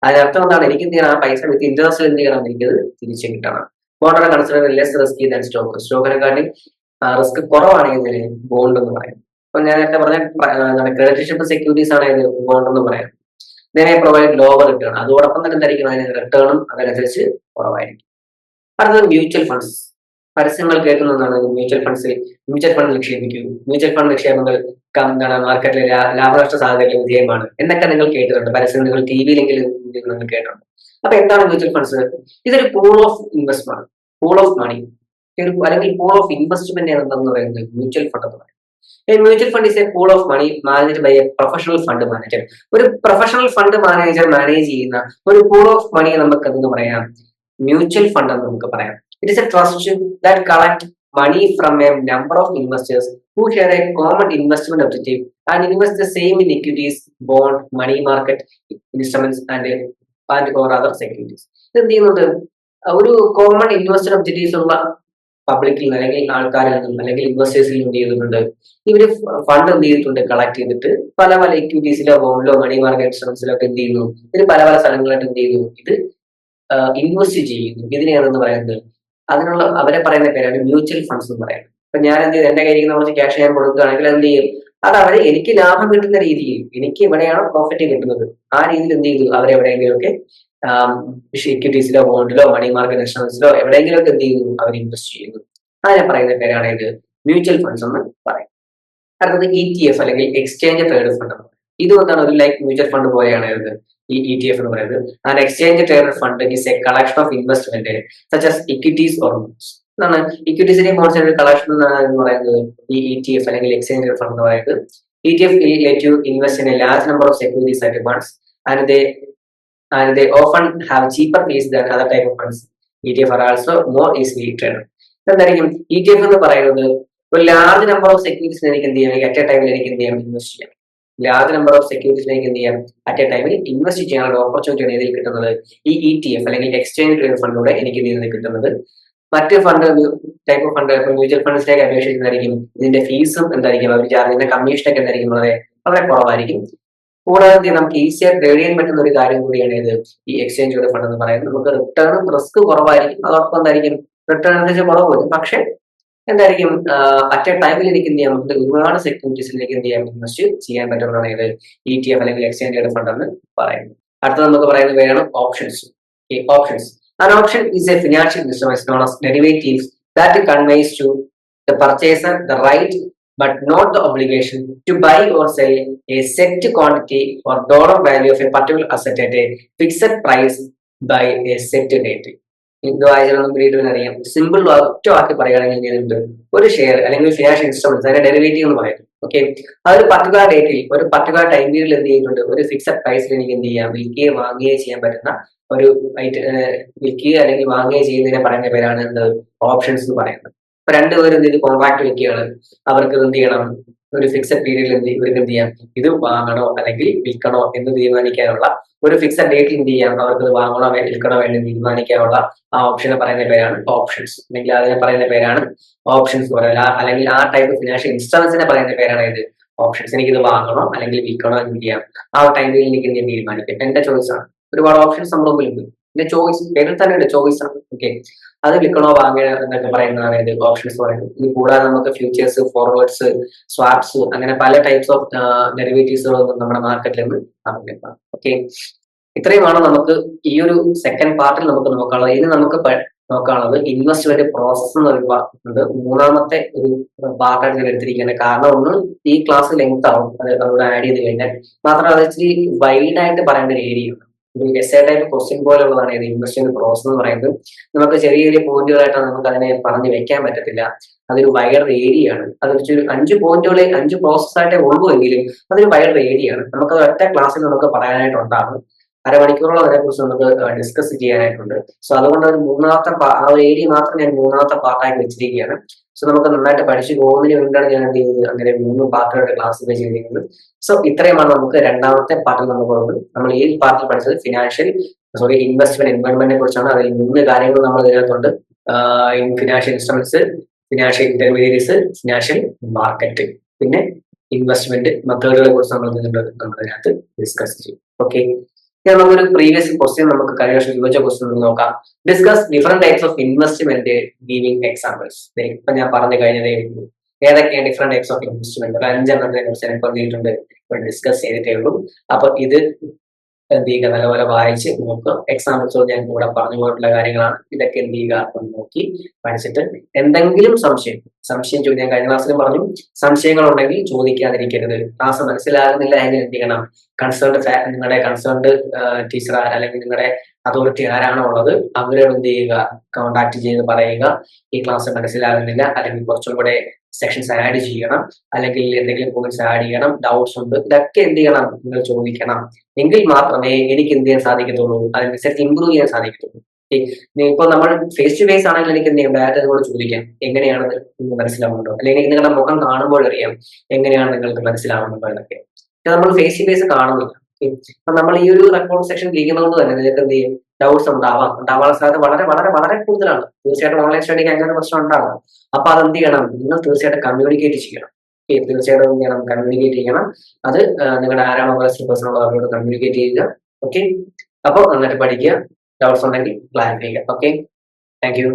S1: അതിനർത്ഥം എന്താണ്, എനിക്ക് എന്ത് ചെയ്യണം, ആ പൈസ വിത്ത് ഇൻട്രസ്റ്റ് എന്ത് ചെയ്യണം, എനിക്കത് തിരിച്ചു കിട്ടണം. ബോണ്ടാണ് consider less risky than stock. സ്റ്റോക്കിനെക്കാട്ടി റിസ്ക് കുറവാണെങ്കിൽ ബോണ്ട് എന്ന് പറയും. അപ്പൊ ഞാൻ നേരത്തെ പറഞ്ഞ ക്രെഡിറ്റർഷിപ്പ് സെക്യൂരിറ്റീസ് ആണ് ഇത് ബോണ്ട് എന്ന് പറയാം. ഇതിനെ പ്രൊവൈഡ് ലോവർ റിട്ടേൺ, അതോടൊപ്പം തന്നെ എന്തായിരിക്കും, അതിന് റിട്ടേണും അതനുസരിച്ച് കുറവായിരിക്കും. അടുത്തത് മ്യൂച്വൽ ഫണ്ട്സ്. പരസ്യങ്ങൾ കേൾക്കുന്നതാണ് മ്യൂച്വൽ ഫണ്ട് നിക്ഷേപിക്കൂ, മ്യൂച്വൽ ഫണ്ട് നിക്ഷേപങ്ങൾ മാർക്കറ്റിലെ ലാഭനഷ്ട സാധ്യതയ്ക്ക് വിധേയമാണ് എന്നൊക്കെ നിങ്ങൾ കേട്ടിട്ടുണ്ട്. പരസ്യം നിങ്ങൾ ടിവിയിലെങ്കിലും നിങ്ങൾ കേട്ടിട്ടുണ്ട്. അപ്പൊ എന്താണ് മ്യൂച്വൽ ഫണ്ട്സ്? ഇതൊരു pool of investment, pool of money, അല്ലെങ്കിൽ പൂൾ ഓഫ് ഇൻവെസ്റ്റ്മെന്റ് എന്താണെന്ന് പറയുന്നത് മ്യൂച്വൽ ഫണ്ട് എന്ന് പറയുന്നത്. Mutual fund is a pool of money managed by a professional fund manager. ഒരു പ്രൊഫഷണൽ ഫണ്ട് മാനേജർ മാനേജ് ചെയ്യുന്ന ഒരു പൂൾ ഓഫ് മണി നമുക്ക് എന്ന് പറയാം മ്യൂച്വൽ ഫണ്ട് എന്ന് നമുക്ക് പറയാം. It is a trust that collect money from a number of investors who share a common investment objective and invest the same in equities, bond, money market instruments and or other securities. എന്ത് ചെയ്യുന്നുണ്ട്? ഒരു കോമൺ ഇൻവെസ്റ്റ്മെന്റ് ഒബ്ജക്റ്റീവ്സ് ഉള്ള പബ്ലിക്കിൽ നിന്ന് അല്ലെങ്കിൽ ആൾക്കാരിൽ നിന്നും അല്ലെങ്കിൽ ഇൻവെസ്റ്റേഴ്സിൽ നിന്ന് എന്ത് ചെയ്യുന്നുണ്ട്? ഇവര് ഫണ്ട് എന്ത് ചെയ്തിട്ടുണ്ട്? കളക്ട് ചെയ്തിട്ട് പല പല ഇക്വിറ്റീസിലോ ബോണ്ടിലോ മണി മാർക്കറ്റ് ഇൻസ്ട്രുമെന്റ്സിലോ ഒക്കെ എന്ത് ചെയ്യുന്നു? ഇത് പല പല സ്ഥലങ്ങളായിട്ട് എന്ത് ചെയ്യുന്നു? ഇത് ഇൻവെസ്റ്റ് ചെയ്യുന്നു. ഇതിനെയാണെന്ന് പറയുന്നത്, അതിനുള്ള അവരെ പറയുന്ന പേരാണ് മ്യൂച്വൽ ഫണ്ട്സ് എന്ന് പറയുന്നത്. ഇപ്പൊ ഞാൻ എന്ത് ചെയ്യും? എന്റെ കയ്യിൽ കുറച്ച് ക്യാഷ് ഞാൻ കൊടുക്കുകയാണെങ്കിൽ എന്ത് ചെയ്യും? അത് അവരെ എനിക്ക് ലാഭം കിട്ടുന്ന രീതിയിൽ, എനിക്ക് എവിടെയാണോ പ്രോഫിറ്റ് കിട്ടുന്നത് ആ രീതിയിൽ എന്ത് ചെയ്തു? അവരെവിടെയെങ്കിലുമൊക്കെ ഇക്വിറ്റീസിലോ ബോണ്ടിലോ മണി മാർക്കറ്റ് ഇൻസ്ട്രുമെന്റ്സിലോ എവിടെയെങ്കിലുമൊക്കെ എന്ത് ചെയ്യുന്നു? അവർ ഇൻവെസ്റ്റ് ചെയ്യുന്നു. അതിനെ പറയുന്ന പേരാണ് ഇത് മ്യൂച്വൽ ഫണ്ട്സ് എന്ന് പറയും. അടുത്തത് ETF അല്ലെങ്കിൽ എക്സ്ചേഞ്ച് ട്രേഡ് ഫണ്ട്. ഇതും എന്താണ്? ഒരു ലൈക്ക് മ്യൂച്വൽ ഫണ്ട് പോലെയാണ് ഇത് ഈ ETF എന്ന് പറയുന്നത്. And exchange trade fund is A collection of investment such as equities or bonds. എന്താണ്? ഇക്വിറ്റീസിന്റെയും ബോണ്ട്സിന്റെ ഒരു കളക്ഷൻ എന്ന് പറയുന്നത് ഈ ETF അല്ലെങ്കിൽ എക്സ്ചേഞ്ച് ട്രേഡ് ഫണ്ട് എന്ന് പറയുന്നത്. ETF will let you invest in a large number of securities at once and they often have cheaper fees than other type of funds. ETF are also more easily traded. എന്തായിരിക്കും ETF എന്ന് പറയുന്നത്? ഒരു ലാർജ് നമ്പർ ഓഫ് സെക്യൂരിറ്റീസിന് എനിക്ക് എന്ത് ചെയ്യാം? അറ്റ് എ ടൈമിൽ എനിക്ക് എന്ത് ചെയ്യാം? ഇൻവെസ്റ്റ് ചെയ്യാം. ലാർജ് നമ്പർ ഓഫ് സെക്യൂരിറ്റീസിന് എനിക്ക് എന്ത് ചെയ്യാം? അറ്റ് എ ടൈമിൽ ഇൻവെസ്റ്റ് ചെയ്യാനുള്ള ഓപ്പർച്യൂണിറ്റിയാണ് ഇതിൽ കിട്ടുന്നത്. ഈ ETF അല്ലെങ്കിൽ എക്സ്ചേഞ്ച് ട്രേഡ് ഫണ്ടിലൂടെ എനിക്ക് എന്ത് ചെയ്യുന്നത് കിട്ടുന്നത്. മറ്റ് fund type of fund mutual ഫണ്ട്സിലേക്ക് അപേക്ഷിക്കുന്നതായിരിക്കും ഇതിന്റെ ഫീസും എന്തായിരിക്കും? അവർ ചാർജ് ചെയ്യുന്ന കമ്മീഷനൊക്കെ എന്തായിരിക്കും? വളരെ വളരെ കുറവായിരിക്കും. കൂടാതെ നമുക്ക് ഈസിയായി ട്രേഡ് ചെയ്യാൻ പറ്റുന്ന ഒരു കാര്യം കൂടിയാണ് ഇത് ഈ എക്സ്ചേഞ്ച് ട്രേഡ് ഫണ്ട് എന്ന് പറയുന്നത്. നമുക്ക് റിട്ടേണും റിസ്ക് കുറവായിരിക്കും. അതോടൊപ്പം എന്തായിരിക്കും? റിട്ടേൺ അനുസരിച്ച് കുറവ് വരും. പക്ഷെ എന്തായിരിക്കും? അറ്റ് എ ടൈമിൽ എനിക്ക് എന്ത് ചെയ്യാൻ പറ്റും? ഒരുപാട് സെക്യൂരിറ്റീസിലേക്ക് എന്ത് ചെയ്യാൻ ഇൻവെസ്റ്റ് ചെയ്യാൻ പറ്റുന്നതാണ് ഇത് ETF അല്ലെങ്കിൽ എക്സ്ചേഞ്ച് ട്രേഡ് ഫണ്ട് എന്ന് പറയുന്നത്. അടുത്ത നമുക്ക് പറയുന്ന പേരാണ് options. Options. An option is a financial instrument known as derivatives that conveys to the purchaser the right but not the obligation to buy or sell a set quantity or dollar value of a particular asset at a fixed price by a set date. ഇത് വായിച്ചാൽ പിന്നീട് അറിയാം. സിമ്പിൾ ഒറ്റ വാക്കി പറയുകയാണെങ്കിൽ എന്തുണ്ട്? ഒരു ഷെയർ അല്ലെങ്കിൽ ഫിനാൻഷ്യൽ ഇൻസ്ട്രുമെന്റ്സ് അതിന്റെ ഡെറിവേറ്റീവ് എന്ന് പറയുന്നത്. ഓക്കെ, അതൊരു പർട്ടിക്കുലർ ഡേറ്റിൽ ഒരു പർട്ടിക്കുലർ ടൈം പീരീഡിൽ എന്ത് ചെയ്തിട്ടുണ്ട്? ഒരു ഫിക്സഡ് പ്രൈസിൽ എനിക്ക് എന്ത് ചെയ്യാം? വിൽക്കുകയോ വാങ്ങുകയോ ചെയ്യാൻ പറ്റുന്ന ഒരു വിൽക്കുകയോ അല്ലെങ്കിൽ വാങ്ങുകയോ ചെയ്യുന്നതിനെ പറയുന്ന പേരാണ് എന്ത്? ഓപ്ഷൻസ് എന്ന് പറയുന്നത്. ഇപ്പൊ രണ്ടുപേരും എന്ത് ചെയ്ത് കോൺട്രാക്ട് വെക്കുകയാണ്. അവർക്ക് എന്ത് ചെയ്യണം? ഒരു ഫിക്സഡ് പീരീഡിൽ ഇവർക്ക് എന്ത് ചെയ്യാം? ഇത് വാങ്ങണോ അല്ലെങ്കിൽ വിൽക്കണോ എന്ന് തീരുമാനിക്കാനുള്ള ഒരു ഫിക്സഡ് ഡേറ്റിൽ എന്ത് ചെയ്യാം? അവർക്ക് ഇത് വാങ്ങണോ വിൽക്കണോ എന്ന് തീരുമാനിക്കാനുള്ള ആ ഓപ്ഷനെ പറയുന്ന പേരാണ് ഓപ്ഷൻസ്. അല്ലെങ്കിൽ അതിനെ പറയുന്ന പേരാണ് ഓപ്ഷൻസ് പറയുന്നത്. അല്ലെങ്കിൽ ആ ടൈപ്പ് ഫിനാൻഷ്യൽ ഇൻസ്ട്രുമെന്റ്സിനെ പറയുന്ന പേരാണ് ഇത് ഓപ്ഷൻസ്. എനിക്കിത് വാങ്ങണോ അല്ലെങ്കിൽ വിൽക്കണോ എന്ന് ചെയ്യാം. ആ ടൈമിൽ എനിക്ക് എന്ത് തീരുമാനിക്കാം? എന്റെ ചോയ്സ് ആണ്. ഒരുപാട് ഓപ്ഷൻസ് നമ്മുടെ മുമ്പിലുണ്ട്. എന്റെ ചോയ്സ് പേരിൽ തന്നെ ഉണ്ട്, ചോയ്സ് ആണ്. ഓക്കെ, അത് വിൽക്കണോ വാങ്ങണോ എന്നൊക്കെ പറയുന്നതാണ് ഇത് ഓപ്ഷൻസ് പറയുന്നത്. ഇത് കൂടാതെ നമുക്ക് ഫ്യൂച്ചേഴ്സ്, ഫോർവേഡ്സ്, സ്വാപ്സ് അങ്ങനെ പല ടൈപ്സ് ഓഫ് ഡെറിവേറ്റീവ്സുകളൊന്നും നമ്മുടെ മാർക്കറ്റിൽ നിന്ന് അവൈലബിൾ ആണ്. ഓക്കെ, ഇത്രയുമാണ് നമുക്ക് ഈ ഒരു സെക്കൻഡ് പാർട്ടിൽ നമുക്ക് നോക്കാനുള്ളത്. ഇനി നമുക്ക് നോക്കാനുള്ളത് ഇൻവെസ്റ്റ്മെന്റ് പ്രോസസ് എന്നൊരു ഉണ്ട്. മൂന്നാമത്തെ ഒരു പാർട്ടായിട്ട് ഞാൻ എടുത്തിരിക്കുകയാണ്. കാരണം ഒന്ന്, ഈ ക്ലാസ് ലെങ്ത് ആവും അതോടെ ആഡ് ചെയ്ത് കഴിഞ്ഞാൽ. മാത്രമല്ല അത് ഇച്ചിരി വൈഡ് ആയിട്ട് പറയേണ്ട ഒരു ഏരിയ ഉണ്ട്. ഒരു എസ്സേ ടൈപ്പ് ക്വസ്റ്റ്യൻ പോലുള്ളതാണ് ഇത് ഇൻവെസ്റ്റ്മെന്റ് പ്രോസസ് എന്ന് പറയുന്നത്. നമുക്ക് ചെറിയ ചെറിയ പോയിന്റുകളായിട്ട് നമുക്ക് അതിനെ പറഞ്ഞു വെക്കാൻ പറ്റത്തില്ല. അതൊരു വൈഡ് ഏരിയ ആണ്. അത് ഒരു 5 പോയിന്റുകളെ 5 പ്രോസസ് ആയിട്ടേ ഉള്ളൂ എങ്കിലും അതൊരു വൈഡ് ഏരിയ ആണ്. നമുക്ക് ഒറ്റ ക്ലാസ്സിൽ നമുക്ക് പറയാനായിട്ടുണ്ടാകും. അരമണിക്കൂറോളം അതിനെക്കുറിച്ച് നമുക്ക് ഡിസ്കസ് ചെയ്യാനായിട്ടുണ്ട്. സോ അതുകൊണ്ട് ഒരു മൂന്നാമത്തെ ആ ഒരു ഏരിയ മാത്രം ഞാൻ മൂന്നാമത്തെ പാർട്ടായിട്ട് വെച്ചിരിക്കുകയാണ്. സോ നമുക്ക് നന്നായിട്ട് പഠിച്ചു പോകുന്നതിന് വേണ്ടിയാണ് ഞാൻ എന്ത് ചെയ്യുന്നത് അങ്ങനെ 3 പാർട്ടുകളുടെ ക്ലാസ് ചെയ്തിരിക്കുന്നത്. സോ ഇത്രയുമാണ് നമുക്ക് രണ്ടാമത്തെ പാർട്ടിൽ നമുക്കുള്ളത്. നമ്മൾ ഈ പാർട്ടിൽ പഠിച്ചത് ഇൻവെസ്റ്റ്മെന്റ് എൻവയോൺമെന്റിനെ കുറിച്ചാണ്. അതിൽ 3 കാര്യങ്ങൾ നമ്മൾ ഇതിനകത്തുണ്ട്. Financial instruments, financial intermediaries, financial market, പിന്നെ ഇൻവെസ്റ്റ്മെന്റ് മെത്തേഡുകളെ കുറിച്ച് നമ്മൾ ഇതിനകത്ത് ഡിസ്കസ് ചെയ്യും. ഓക്കെ, നമുക്കൊരു പ്രീവിയസ് ക്വസ്റ്റ്യൻ നമുക്ക് കഴിഞ്ഞ വർഷം ചോദിച്ച ക്വസ്റ്റ്യൻ നോക്കാം. Discuss different types of investment giving examples. ഇപ്പൊ ഞാൻ പറഞ്ഞു കഴിഞ്ഞതേ ഉള്ളൂ ഏതൊക്കെയാണ് ഡിഫറെന്റ് ടൈപ്സ് ഓഫ് ഇൻവെസ്റ്റ്മെന്റ്. 5 കുറിച്ച് ഞാൻ പറഞ്ഞിട്ടുണ്ട്, ഡിസ്കസ് ചെയ്തിട്ടേ ഉള്ളൂ. അപ്പൊ ഇത് എന്ത് ചെയ്യുക? നല്ലപോലെ വായിച്ച് നോക്കുക. എക്സാമ്പിൾസ് ഞാൻ കൂടെ പറഞ്ഞു പോയിട്ടുള്ള കാര്യങ്ങളാണ്. ഇതൊക്കെ എന്ത് ചെയ്യുക? നോക്കി പഠിച്ചിട്ട് എന്തെങ്കിലും സംശയം ചോദിക്കാൻ കഴിഞ്ഞ ക്ലാസ്സിലും പറഞ്ഞു. സംശയങ്ങൾ ഉണ്ടെങ്കിൽ ചോദിക്കാതിരിക്കരുത്. ക്ലാസ് മനസ്സിലാകുന്നില്ല എങ്കിൽ എന്ത് ചെയ്യണം? നിങ്ങളുടെ കൺസേൺഡ് ടീച്ചർ അല്ലെങ്കിൽ നിങ്ങളുടെ അതോറിറ്റി ആരാണോ ഉള്ളത് അവരോട് എന്ത് ചെയ്യുക? കോൺടാക്ട് ചെയ്ത് പറയുക, ഈ ക്ലാസ് മനസ്സിലാകുന്നില്ല അല്ലെങ്കിൽ കുറച്ചും കൂടെ സെക്ഷൻസ് ആഡ് ചെയ്യണം, അല്ലെങ്കിൽ എന്തെങ്കിലും പോയിന്റ്സ് ആഡ് ചെയ്യണം, ഡൗട്ട്സ് ഉണ്ട്, ഇതൊക്കെ എന്ത് ചെയ്യണം? നിങ്ങൾ ചോദിക്കണം. എങ്കിൽ മാത്രമേ എനിക്ക് എന്ത് ചെയ്യാൻ സാധിക്കത്തുള്ളൂ? അതിനനുസരിച്ച് ഇമ്പ്രൂവ് ചെയ്യാൻ സാധിക്കത്തുള്ളൂ. ഇപ്പൊ നമ്മൾ ഫേസ് ടു ഫേസ് ആണെങ്കിൽ എനിക്ക് എന്ത് ചെയ്യാം, ഡയറക്റ്റ് നിങ്ങളോട് ചോദിക്കാം എങ്ങനെയാണത് നിങ്ങൾക്ക് മനസ്സിലാവുന്നുണ്ടോ, അല്ലെങ്കിൽ നിങ്ങളുടെ മുഖം കാണുമ്പോൾ അറിയാം എങ്ങനെയാണ് നിങ്ങൾക്ക് മനസ്സിലാവുന്നുണ്ടോ എന്നൊക്കെ. പക്ഷെ നമ്മൾ ഫേസ് ടു ഫേസ് കാണുന്നില്ല. അപ്പൊ നമ്മൾ ഈ ഒരു റെക്കോർഡ് സെക്ഷൻ ഇരിക്കുന്നതുകൊണ്ട് തന്നെ നിങ്ങൾക്ക് എന്ത് ചെയ്യും, ഡൗട്ട്സ് ഉണ്ടാവാനുള്ള സാധ്യത വളരെ വളരെ വളരെ കൂടുതലാണ്. തീർച്ചയായിട്ടും ഓൺലൈൻ സ്റ്റഡിക്ക് അങ്ങനെ ഒരു പ്രശ്നം ഉണ്ടാകും. അപ്പൊ അത് എന്ത് ചെയ്യണം, നിങ്ങൾ തീർച്ചയായിട്ടും കമ്മ്യൂണിക്കേറ്റ് ചെയ്യണം. തീർച്ചയായിട്ടും എന്ത് ചെയ്യണം, കമ്മ്യൂണിക്കേറ്റ് ചെയ്യണം. അത് നിങ്ങളുടെ ആരാണോ പേഴ്സൺ ഉള്ളത് അവരോട് കമ്മ്യൂണിക്കേറ്റ് ചെയ്യുക. ഓക്കെ, അപ്പോൾ നന്നായിട്ട് പഠിക്കുക. ഡൗട്ട്സ് ഉണ്ടെങ്കിൽ ക്ലാരിഫൈ ചെയ്യുക. Okay, thank you.